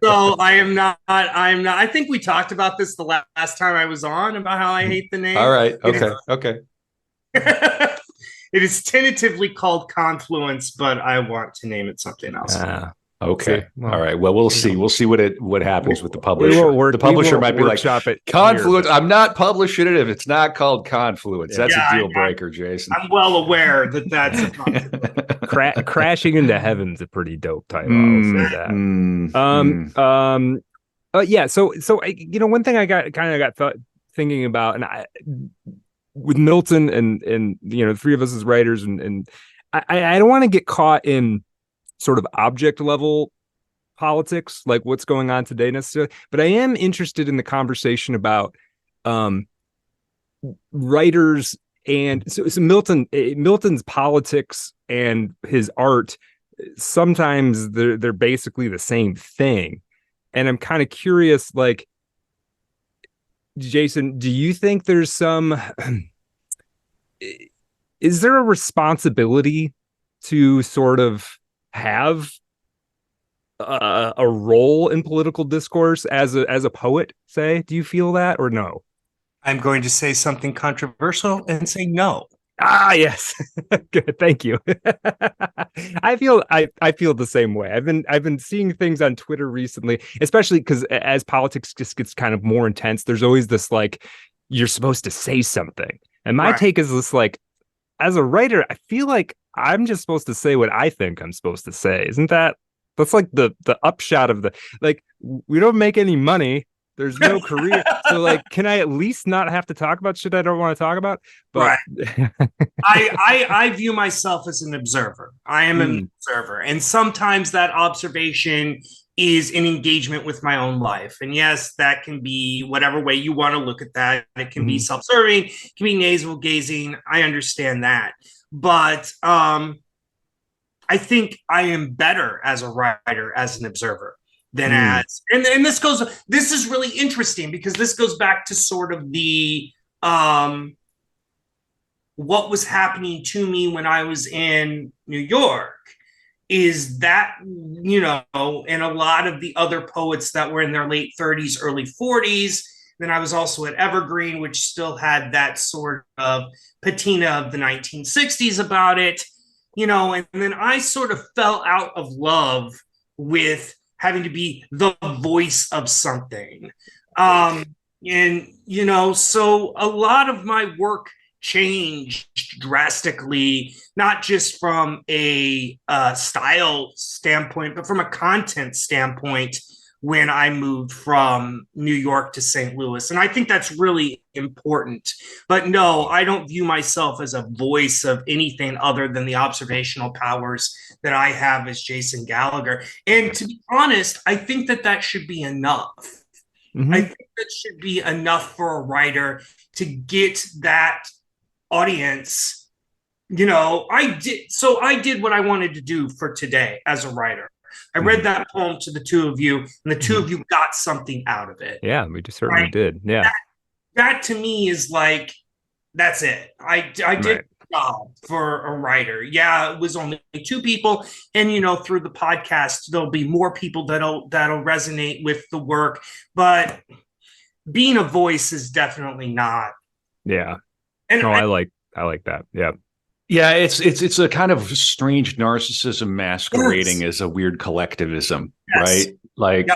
So I'm not. I think we talked about this the last time I was on, about how I hate the name. All right. Okay. It is tentatively called Confluence, but I want to name it something else. Okay. All right. Well, we'll see. We'll see what happens with the publisher. The publisher might be like, Confluence. I'm not publishing it if it's not called Confluence. That's a deal breaker, Jason. I'm well aware that's a possibility. Crashing into Heaven's a pretty dope title. I'll say that. So one thing I got thinking about, and with Milton and the three of us as writers, and I don't want to get caught in sort of object level politics, like what's going on today necessarily, but I am interested in the conversation about writers, and so Milton's politics and his art, sometimes they're basically the same thing. And I'm kind of curious, like, Jason, do you think there's is there a responsibility to sort of have a role in political discourse as a poet, say? Do you feel that, or no? I'm going to say something controversial and say no. Yes. Good, thank you. I feel the same way. I've been seeing things on Twitter recently, especially because as politics just gets kind of more intense, there's always this, like, you're supposed to say something. And my take is this, like, as a writer, I feel like I'm just supposed to say what I think I'm supposed to say. Isn't that's like the upshot of like, we don't make any money. There's no career. So, like, can I at least not have to talk about shit I don't want to talk about? But I view myself as an observer. I am an observer. And sometimes that observation is an engagement with my own life. And yes, that can be whatever way you want to look at that. It can be self-serving, it can be navel gazing. I understand that. But I think I am better as a writer, as an observer, than as, and this is really interesting, because this goes back to sort of the what was happening to me when I was in New York is that, and a lot of the other poets that were in their late 30s, early 40s. Then I was also at Evergreen, which still had that sort of patina of the 1960s about it, and then I sort of fell out of love with having to be the voice of something. So a lot of my work changed drastically, not just from a style standpoint, but from a content standpoint when I moved from New York to St. Louis. And I think that's really important. But no, I don't view myself as a voice of anything other than the observational powers that I have as Jason Gallagher. And to be honest, I think that should be enough. Mm-hmm. I think that should be enough for a writer to get that audience. I did what I wanted to do for today as a writer. I read that poem to the two of you, and the two of you got something out of it. Yeah, we just certainly did. Yeah. That to me is like, that's it. I did a job for a writer. Yeah, it was only two people. And, through the podcast, there'll be more people that'll resonate with the work. But being a voice is definitely not. Yeah. And I like that. Yeah. Yeah, it's a kind of strange narcissism masquerading as a weird collectivism, right? Like,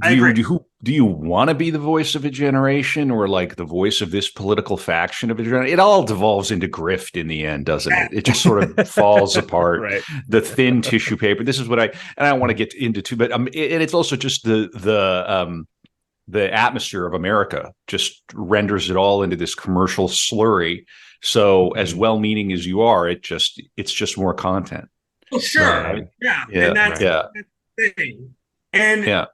do you want to be the voice of a generation, or like the voice of this political faction of a generation? It all devolves into grift in the end, doesn't it? It just sort of falls apart. Right. The thin tissue paper. This is what I want to get into too, but and it's also just the atmosphere of America just renders it all into this commercial slurry. So as well-meaning as you are, it's just more content. Oh, sure. Right. Yeah. And that's the thing. And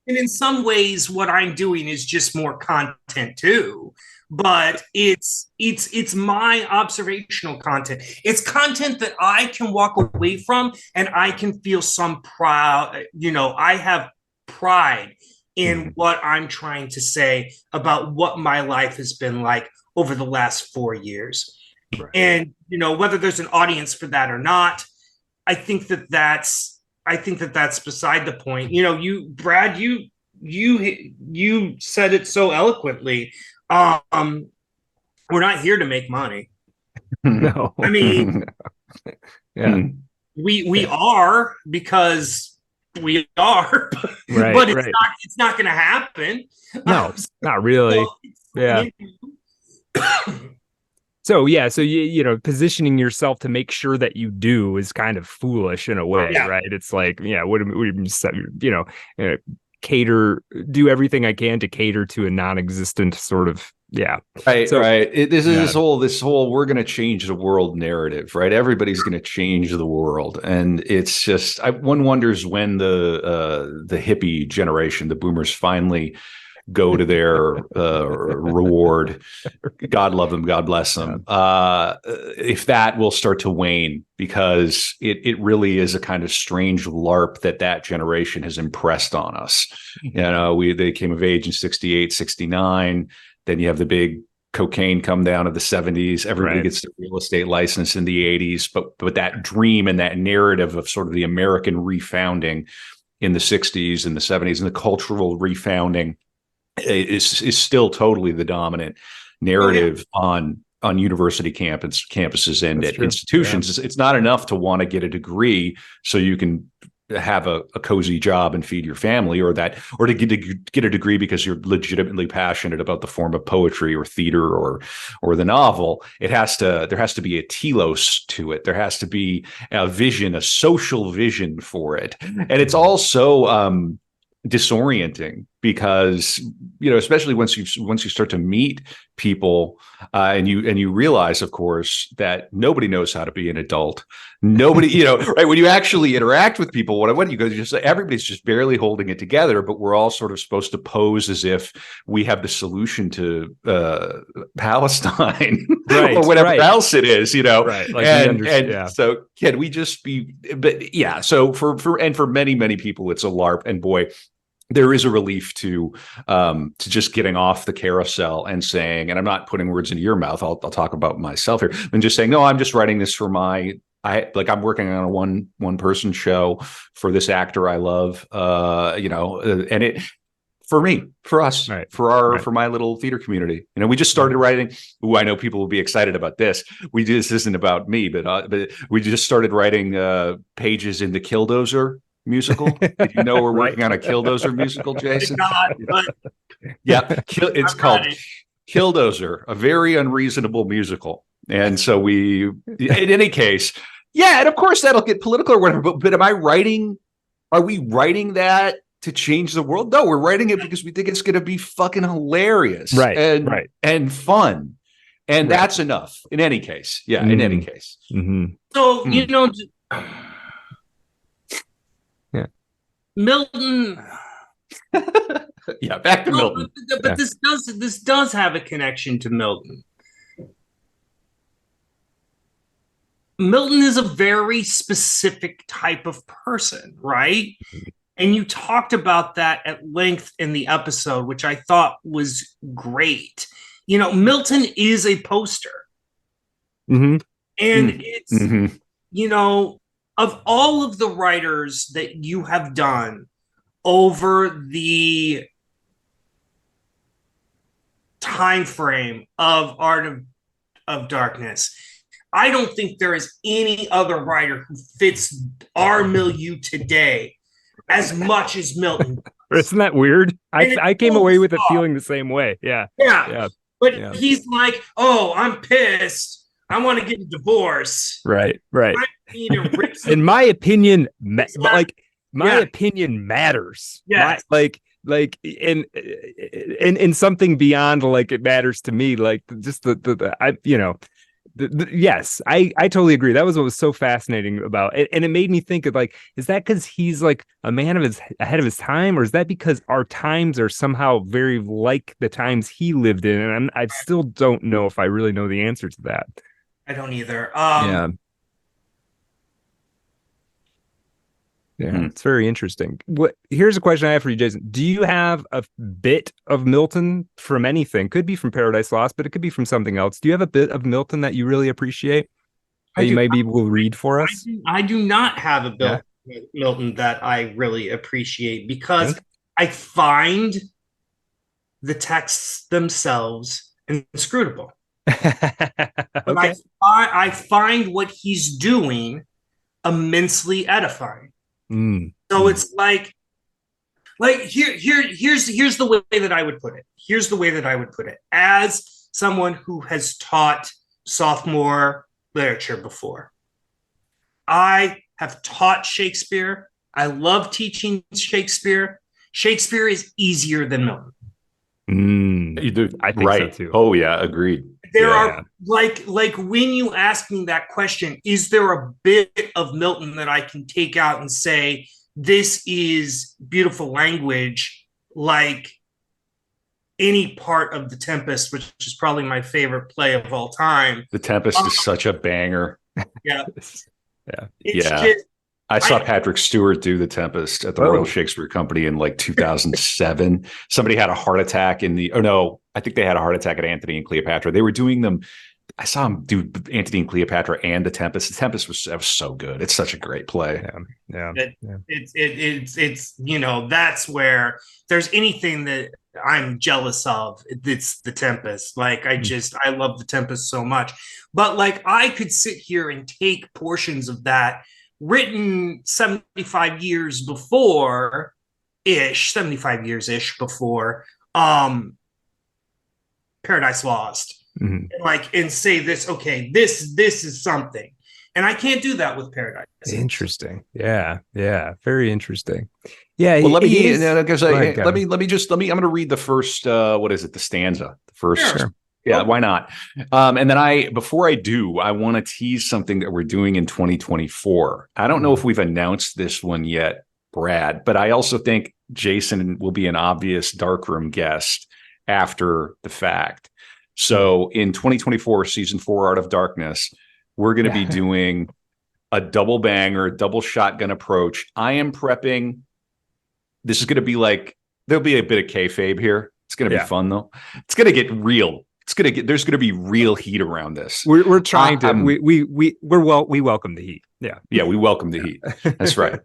in some ways, what I'm doing is just more content too. But it's my observational content. It's content that I can walk away from, and I can feel some proud. I have pride in what I'm trying to say about what my life has been like over the last 4 years. Right. And, whether there's an audience for that or not, I think that's beside the point. You, Brad, you said it so eloquently. We're not here to make money. No. I mean, yeah. We are, because we are, right, but it's not going to happen. No, not really. Yeah. So positioning yourself to make sure that you do is kind of foolish in a way, right? It's like, do everything I can to cater to a non-existent sort of, right. This whole we're going to change the world narrative, right? Everybody's going to change the world, and it's just one wonders when the hippie generation, the boomers, finally go to their reward. God love them, God bless them. If that will start to wane, because it really is a kind of strange LARP that generation has impressed on us. They came of age in 68, 69. Then you have the big cocaine come down of the 70s. Everybody gets the real estate license in the 80s. But that dream and that narrative of sort of the American refounding in the 60s and the 70s, and the cultural refounding is still totally the dominant narrative on university campuses and at institutions. It's not enough to want to get a degree so you can have a cozy job and feed your family, or to get a degree because you're legitimately passionate about the form of poetry or theater or the novel. There has to be a telos to it. There has to be a vision, a social vision for it. And it's also disorienting, because especially once you start to meet people and you realize, of course, that nobody knows how to be an adult. Nobody, right, when you actually interact with people, what you go, just everybody's just barely holding it together, but we're all sort of supposed to pose as if we have the solution to Palestine or whatever else it is, right? Like so can we just be? But so for many people, it's a LARP, and boy, there is a relief to just getting off the carousel and saying, and I'm not putting words into your mouth. I'll talk about myself here, and just saying, no, I'm just writing this for I'm working on a one person show for this actor I love, and it, for us, right. for my little theater community. We just started writing. I know people will be excited about this. This isn't about me, but we just started writing pages in the Killdozer musical. Did you know we're working on a Killdozer musical, Jason? Yeah, it's called Killdozer, a very unreasonable musical. And so in any case, yeah, and of course that'll get political or whatever. But are we writing that to change the world? No, we're writing it because we think it's going to be fucking hilarious, and fun, and that's enough. In any case, in any case. Mm-hmm. So yeah, Milton. Yeah, back to Milton. But this does have a connection to Milton. Milton is a very specific type of person, right? And you talked about that at length in the episode, which I thought was great. Milton is a poster. Mm-hmm. And it's, of all of the writers that you have done over the time frame of Art of Darkness, I don't think there is any other writer who fits our milieu today as much as Milton. Isn't that weird? I came away with it feeling the same way. Yeah. But he's like, oh, I'm pissed. I want to get a divorce. Right. In my opinion, opinion matters. Yeah. In something beyond it matters to me. Just yes, I totally agree. That was what was so fascinating about it. And it made me think of is that because he's a man ahead of his time, or is that because our times are somehow very like the times he lived in? And I still don't know if I really know the answer to that. I don't either. Yeah, it's very interesting. Here's a question I have for you, Jason. Do you have a bit of Milton from anything? Could be from Paradise Lost, but it could be from something else. Do you have a bit of Milton that you really appreciate that you maybe will read for us? I do not have a bit of Milton that I really appreciate because I find the texts themselves inscrutable. But I find what he's doing immensely edifying. So it's here's the way that I would put it. Here's the way that I would put it. As someone who has taught sophomore literature before, I have taught Shakespeare. I love teaching Shakespeare. Shakespeare is easier than Milton. You do, I think so too. Oh yeah, agreed. There are when you ask me that question, is there a bit of Milton that I can take out and say, this is beautiful language, like any part of The Tempest, which is probably my favorite play of all time. The Tempest is such a banger. Yeah. I saw Patrick Stewart do The Tempest at the Royal Shakespeare Company in 2007. Somebody had a heart attack I think they had a heart attack at Antony and Cleopatra. They were doing them. I saw him do Antony and Cleopatra and The Tempest. The Tempest was so good. It's such a great play. Yeah. It's that's where there's anything that I'm jealous of. It's The Tempest. I love The Tempest so much. But I could sit here and take portions of that written 75 years before Paradise Lost, and say this is something, and I can't do that with Paradise. Interesting. Yeah, very interesting. Yeah. Well, I'm going to read the first. What is it? The stanza. The first. Sure. Yeah, why not? And then before I do, I want to tease something that we're doing in 2024. I don't know if we've announced this one yet, Brad, but I also think Jason will be an obvious darkroom guest after the fact. So in 2024, season 4, Art of Darkness, we're going to be doing a double banger, double shotgun approach. I am prepping This is going to be like, there'll be a bit of kayfabe here. It's going to be Yeah. fun though. It's going to get real. There's going to be real heat around this. We're trying to, we welcome the heat. Yeah. Yeah. We welcome the heat. That's right.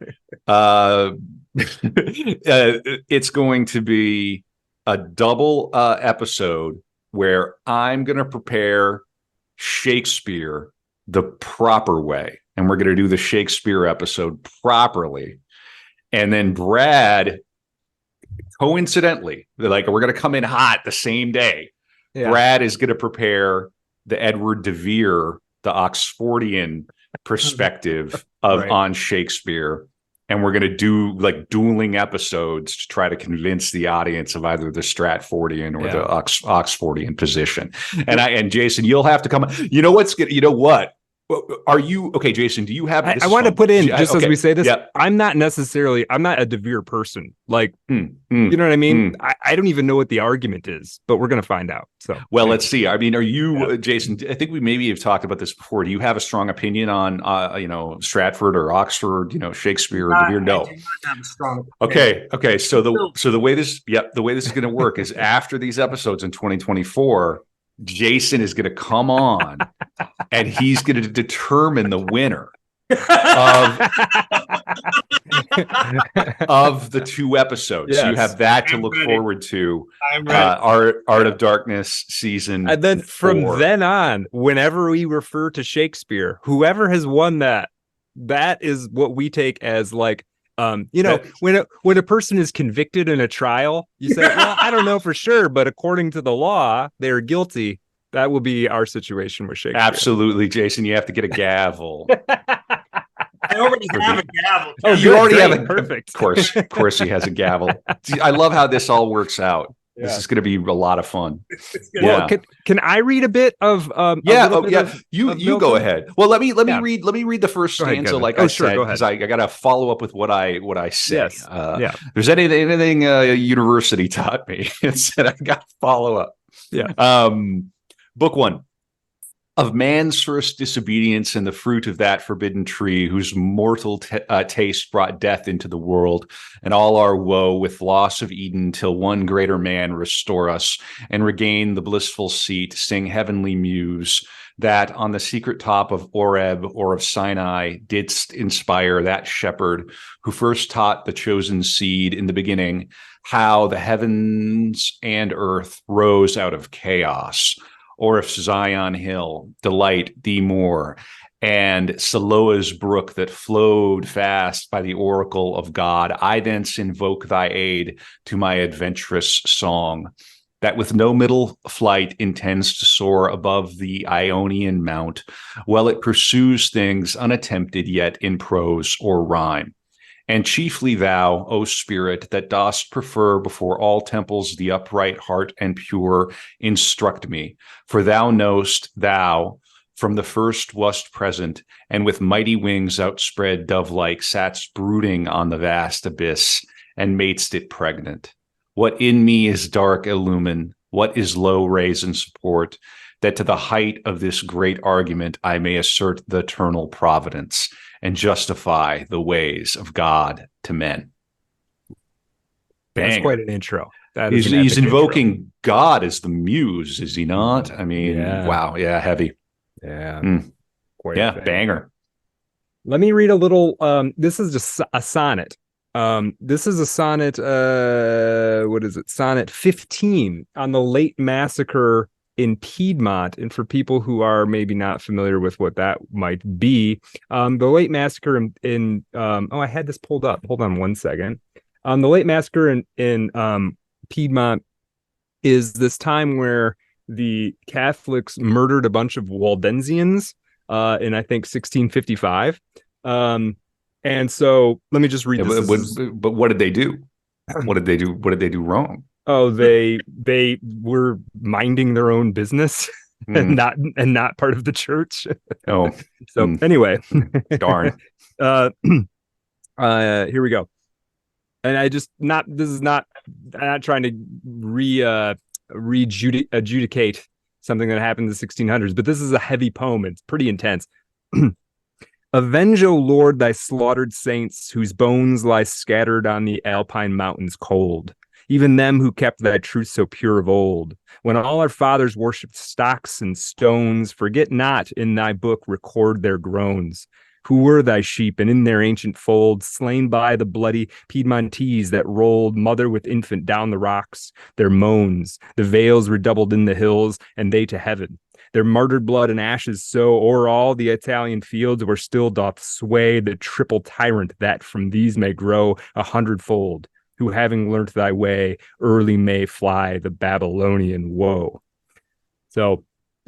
It's going to be a double episode where I'm going to prepare Shakespeare the proper way. And we're going to do the Shakespeare episode properly. And then Brad, coincidentally, like we're going to come in hot the same day. Yeah. Brad is going to prepare the Edward de Vere, the Oxfordian perspective of on Shakespeare. And we're going to do like dueling episodes to try to convince the audience of either the Stratfordian or the Oxfordian position. And Jason, you'll have to come. You know what's good? You know what? Are you okay, Jason? Do you have? I want to put in just as we say this. Yep. I'm not a De Vere person. Like, you know what I mean? I don't even know what the argument is, but we're going to find out. So, well, let's see. I mean, are you, Jason? I think we maybe have talked about this before. Do you have a strong opinion on, Stratford or Oxford? Shakespeare or De Vere? No. I do not have a strong opinion. Okay. So the way this is going to work is after these episodes in 2024. Jason is going to come on and he's going to determine the winner of the two episodes. Yes. So you have that to look forward to. Art of Darkness season. And then from then on, whenever we refer to Shakespeare, whoever has won that is what we take as like, when a person is convicted in a trial, you say, well, I don't know for sure, but according to the law, they're guilty. That will be our situation with Shakespeare. Absolutely, Jason. You have to get a gavel. I already have a gavel. Oh, you already have a perfect. Of course, he has a gavel. I love how this all works out. Yeah. This is going to be a lot of fun. Well, can I read a bit of? You go ahead. Well, let me read the first stanza. Like I said, because I got to follow up with what I say. Yes. There's anything university taught me, it said I got to follow up. Yeah. Book 1. Of man's first disobedience and the fruit of that forbidden tree, whose mortal taste brought death into the world, and all our woe with loss of Eden, till one greater man restore us and regain the blissful seat, sing heavenly muse, that on the secret top of Oreb or of Sinai didst inspire that shepherd who first taught the chosen seed in the beginning how the heavens and earth rose out of chaos. Or if Zion Hill delight thee more, and Siloa's brook that flowed fast by the oracle of God, I thence invoke thy aid to my adventurous song, that with no middle flight intends to soar above the Ionian mount, while it pursues things unattempted yet in prose or rhyme. And chiefly thou, O Spirit, that dost prefer before all temples the upright heart and pure, instruct me. For thou knowst, thou from the first wast present, and with mighty wings outspread dove-like satst brooding on the vast abyss, and madest it pregnant. What in me is dark illumine, what is low raise and support, that to the height of this great argument I may assert the eternal providence, and justify the ways of God to men. Banger. That's quite an intro. He's invoking intro. God as the muse, is he not? I mean, wow. Yeah, heavy. Yeah. Banger. Let me read a little. This is just a sonnet. This is a sonnet. What is it? Sonnet 15 on the late massacre in Piedmont. And for people who are maybe not familiar with what that might be, the late massacre in I had this pulled up. Hold on one second. The late massacre in Piedmont is this time where the Catholics murdered a bunch of Waldensians in, I think, 1655. And so let me just read this. But what did they do? What did they do? What did they do wrong? Oh, they were minding their own business and not part of the church. Oh, so anyway, darn. Here we go. And I'm not trying to adjudicate something that happened in the 1600s, but this is a heavy poem. It's pretty intense. Avenge, O Lord, thy slaughtered saints, whose bones lie scattered on the Alpine mountains cold, even them who kept thy truth so pure of old. When all our fathers worshipped stocks and stones, forget not in thy book record their groans. Who were thy sheep, and in their ancient fold, slain by the bloody Piedmontese that rolled mother with infant down the rocks, their moans, the veils redoubled in the hills, and they to heaven. Their martyred blood and ashes so o'er all the Italian fields where still doth sway the triple tyrant that from these may grow 100-fold, who having learnt thy way, early may fly the Babylonian woe. So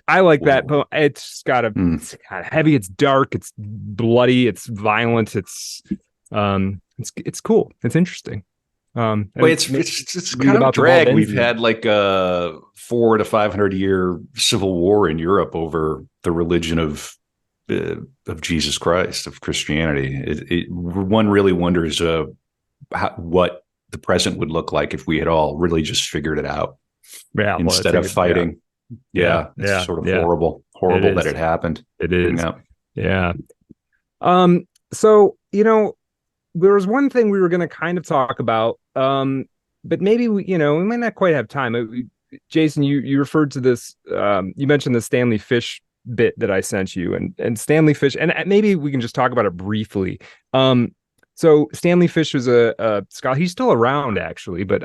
I like that. It's got heavy, it's dark, it's bloody, it's violent, it's cool. It's interesting. It's kind of a drag. We've had like a 400 to 500 year civil war in Europe over the religion of Jesus Christ, of Christianity. One really wonders what the present would look like if we had all really just figured it out instead of fighting. It's sort of horrible that it happened. It is. Yeah. So, there was one thing we were going to kind of talk about, but maybe we might not quite have time. Jason, you referred to this. You mentioned the Stanley Fish bit that I sent you, and Stanley Fish, and maybe we can just talk about it briefly. So Stanley Fish was a scholar. He's still around actually, but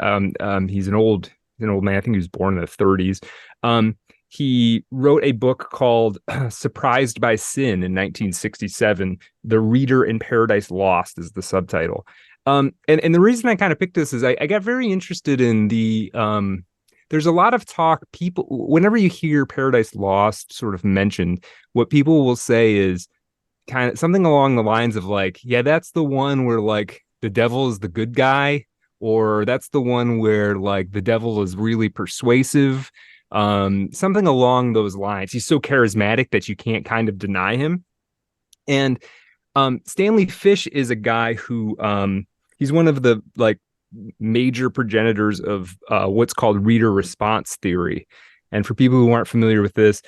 he's an old man. I think he was born in the 30s. He wrote a book called Surprised by Sin in 1967. The Reader in Paradise Lost is the subtitle. And the reason I kind of picked this is I got very interested in the there's a lot of talk. People, whenever you hear Paradise Lost sort of mentioned, what people will say is kind of something along the lines of like, yeah, that's the one where like the devil is the good guy, or that's the one where like the devil is really persuasive. Something along those lines. He's so charismatic that you can't kind of deny him. And Stanley Fish is a guy who he's one of the like major progenitors of what's called reader response theory. And for people who aren't familiar with this,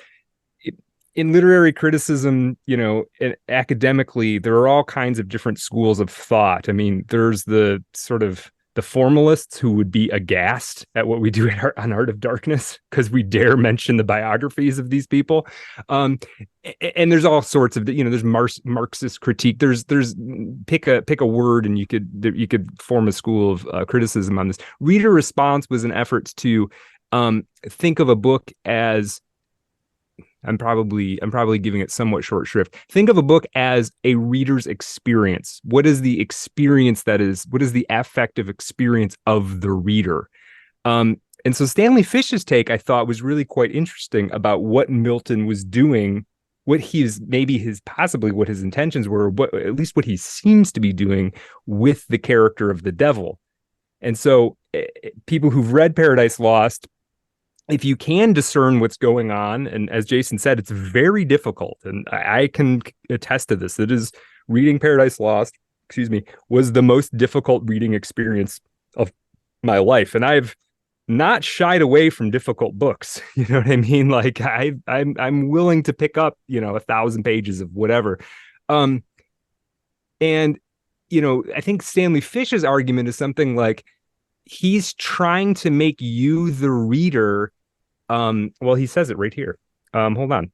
in literary criticism, and academically, there are all kinds of different schools of thought. I mean, there's the sort of the formalists who would be aghast at what we do on Art of Darkness because we dare mention the biographies of these people. And there's all sorts of, there's Marxist critique. There's pick a word and you could form a school of criticism on this. Reader response was an effort to think of a book as, I'm probably giving it somewhat short shrift. Think of a book as a reader's experience. What is the experience what is the affective experience of the reader? And so Stanley Fish's take, I thought, was really quite interesting about what Milton was doing, what possibly what his intentions were, at least what he seems to be doing with the character of the devil. And so people who've read Paradise Lost, if you can discern what's going on, and as Jason said, it's very difficult, and I can attest to this. It is reading Paradise Lost, was the most difficult reading experience of my life, and I've not shied away from difficult books. You know what I mean? Like I'm willing to pick up 1,000 pages of whatever, and I think Stanley Fish's argument is something like he's trying to make you the reader. Well, he says it right here. Hold on.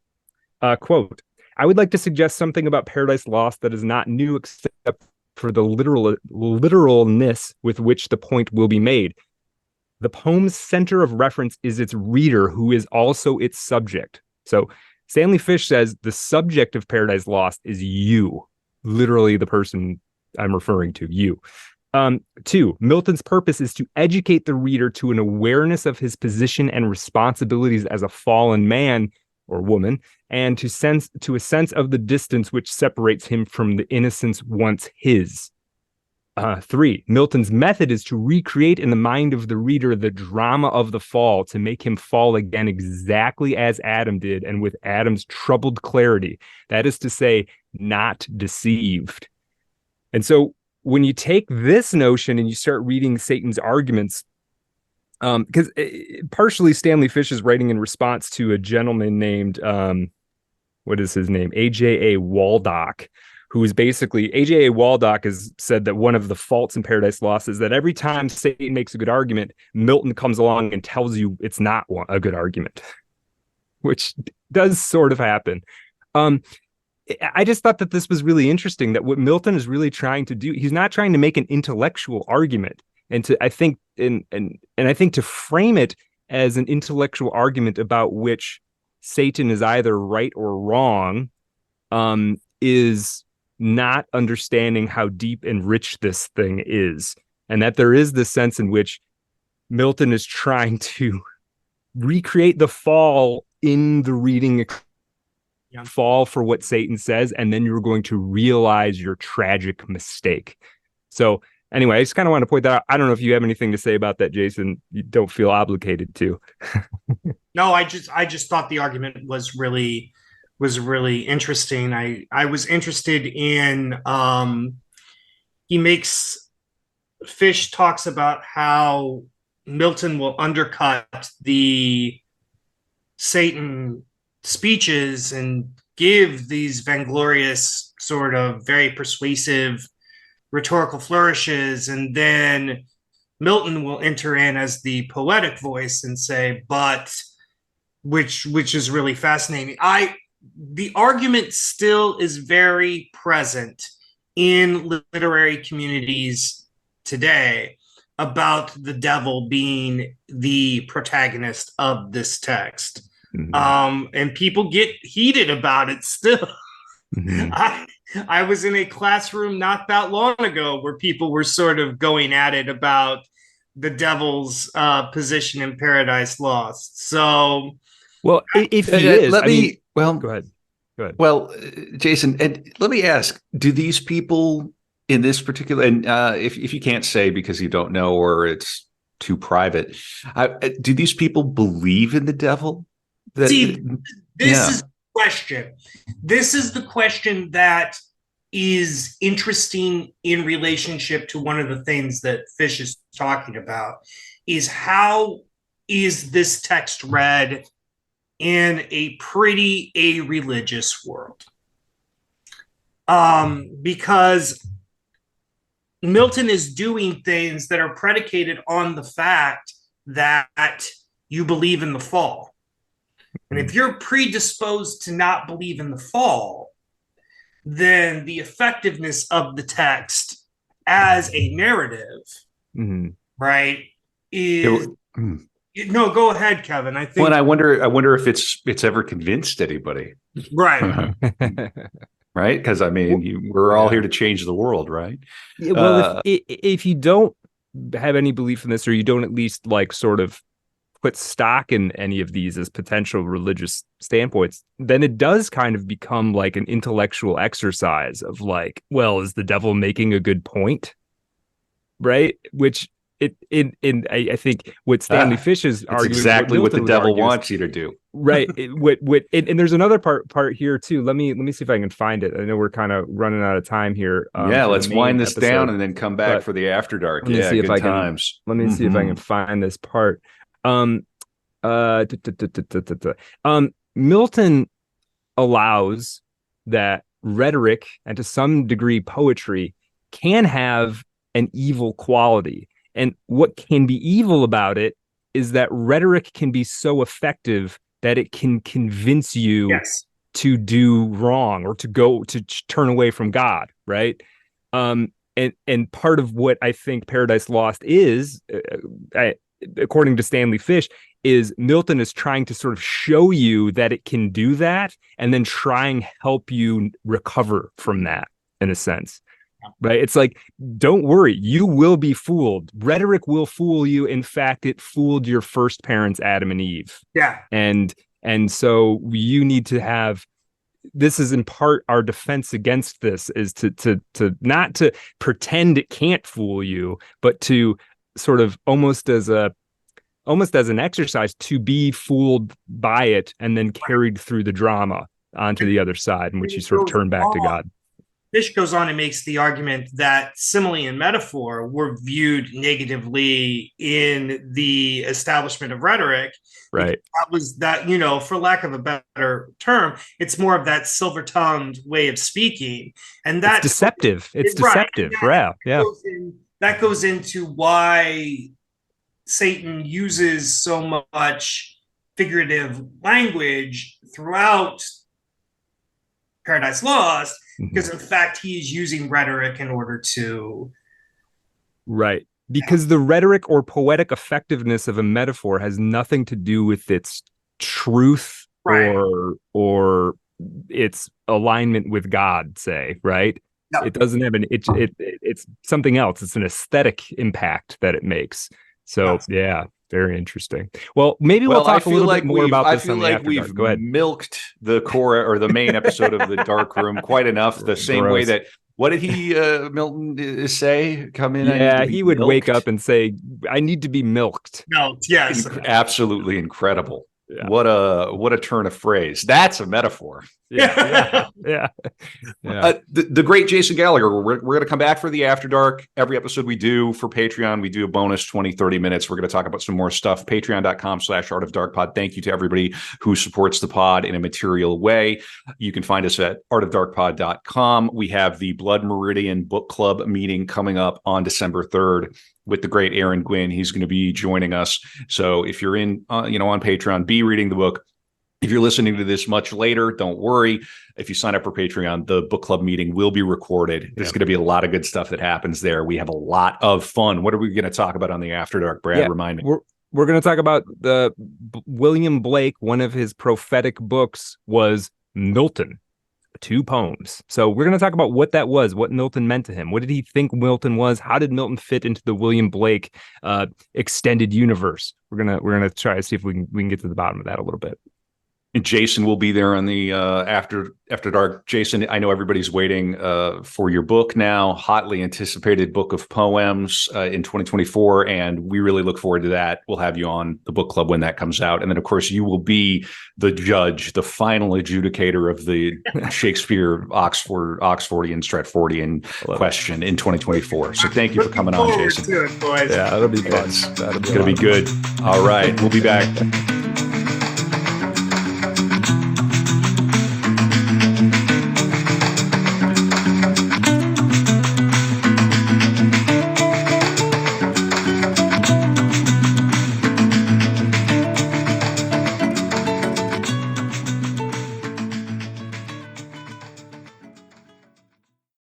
Quote, I would like to suggest something about Paradise Lost that is not new except for the literalness with which the point will be made. The poem's center of reference is its reader, who is also its subject. So Stanley Fish says the subject of Paradise Lost is you, literally the person I'm referring to, you. 2, Milton's purpose is to educate the reader to an awareness of his position and responsibilities as a fallen man or woman, and to a sense of the distance which separates him from the innocence once his. 3, Milton's method is to recreate in the mind of the reader the drama of the fall, to make him fall again exactly as Adam did, and with Adam's troubled clarity. That is to say, not deceived. And so when you take this notion and you start reading Satan's arguments, because partially Stanley Fish is writing in response to a gentleman named, what is his name? A.J.A. Waldock, who is basically AJA Waldock has said that one of the faults in Paradise Lost is that every time Satan makes a good argument, Milton comes along and tells you it's not a good argument, which does sort of happen. I just thought that this was really interesting, that what Milton is really trying to do, he's not trying to make an intellectual argument, and I think to frame it as an intellectual argument about which Satan is either right or wrong, is not understanding how deep and rich this thing is, and that there is this sense in which Milton is trying to recreate the fall in the reading. Fall for what Satan says, and then you're going to realize your tragic mistake. So anyway, I just kind of want to point that out. I don't know if you have anything to say about that, Jason. You don't feel obligated to. No, I just thought the argument was really interesting. I was interested in Fish talks about how Milton will undercut the Satan speeches and give these vainglorious, sort of very persuasive rhetorical flourishes, and then Milton will enter in as the poetic voice and say, but, which is really fascinating. The argument still is very present in literary communities today about the devil being the protagonist of this text. Mm-hmm. And people get heated about it still. Mm-hmm. I was in a classroom not that long ago where people were sort of going at it about the devil's position in Paradise Lost. So, well, if he is, go ahead. Well, Jason, and let me ask: do these people in this particular, and if you can't say because you don't know or it's too private, do these people believe in the devil? See, this is the question. This is the question that is interesting in relationship to one of the things that Fish is talking about, is how is this text read in a pretty a-religious world? Because Milton is doing things that are predicated on the fact that you believe in the fall. And if you're predisposed to not believe in the fall, then the effectiveness of the text as a narrative, right, is... No, go ahead, Kevin. I think. Well, I wonder if it's ever convinced anybody, right? Right? Because I mean, we're all here to change the world, right? Yeah, well, if you don't have any belief in this, or you don't at least like sort of put stock in any of these as potential religious standpoints, then it does kind of become like an intellectual exercise of like, well, is the devil making a good point? Right? Which I think what Stanley Fish is arguing, exactly what the devil wants you to do. Right. And there's another part here too. Let me see if I can find it. I know we're kind of running out of time here. Let's wind this down and then come back for the after dark. Let me see if I can find this part. Milton allows that rhetoric and to some degree poetry can have an evil quality. And what can be evil about it is that rhetoric can be so effective that it can convince you to do wrong or to turn away from God, right? And part of what I think Paradise Lost is, according to Stanley Fish, is Milton is trying to sort of show you that it can do that and then try and help you recover from that in a sense. Right? It's like, don't worry, you will be fooled. Rhetoric will fool you. In fact, it fooled your first parents, Adam and Eve. Yeah. And so you need to have, this is in part our defense against this, is to not to pretend it can't fool you, but to sort of almost as an exercise to be fooled by it and then carried through the drama onto the other side in which you sort of turn back to God. Fish goes on and makes the argument that simile and metaphor were viewed negatively in the establishment of rhetoric. Right. That was that, for lack of a better term, it's more of that silver-tongued way of speaking. And that's deceptive. It's deceptive. Right. Yeah. That goes into why Satan uses so much figurative language throughout Paradise Lost, because in fact he's using rhetoric in order to because the rhetoric or poetic effectiveness of a metaphor has nothing to do with its truth or its alignment with God, say, right? No. It doesn't have it's something else. It's an aesthetic impact that it makes. So yeah, very interesting. Well, maybe we'll talk a little bit more about this. I feel like we've milked the core or the main episode of the Dark Room quite enough. The same way that, what did he, Milton, say? Come in. Yeah, he would wake up and say, "I need to be milked." Milked, yes. Absolutely incredible. Yeah. What a turn of phrase. That's a metaphor. Yeah. The great Jason Gallagher. We're going to come back for the After Dark. Every episode we do for Patreon, we do a bonus 20-30 minutes. We're going to talk about some more stuff. Patreon.com/artofdarkpod. Thank you to everybody who supports the pod in a material way. You can find us at artofdarkpod.com. We have the Blood Meridian Book Club meeting coming up on December 3rd. With the great Aaron Gwynn. He's going to be joining us. So if you're on Patreon, be reading the book. If you're listening to this much later, don't worry. If you sign up for Patreon, the book club meeting will be recorded. There's going to be a lot of good stuff that happens there. We have a lot of fun. What are we going to talk about on the After Dark, Brad? Remind me. We're going to talk about the William Blake. One of his prophetic books was Milton. 2 poems. So we're going to talk about what that was, what Milton meant to him. What did he think Milton was? How did Milton fit into the William Blake extended universe? We're gonna try to see if we can get to the bottom of that a little bit. And Jason will be there on the After Dark. Jason, I know everybody's waiting for your book now, hotly anticipated book of poems in 2024, and we really look forward to that. We'll have you on the book club when that comes out. And then, of course, you will be the judge, the final adjudicator of the Shakespeare Oxfordian Stratfordian question in 2024. So thank you for coming on, Jason. It, boys. Yeah, that'll be fun. It's going to be good. All right, we'll be back.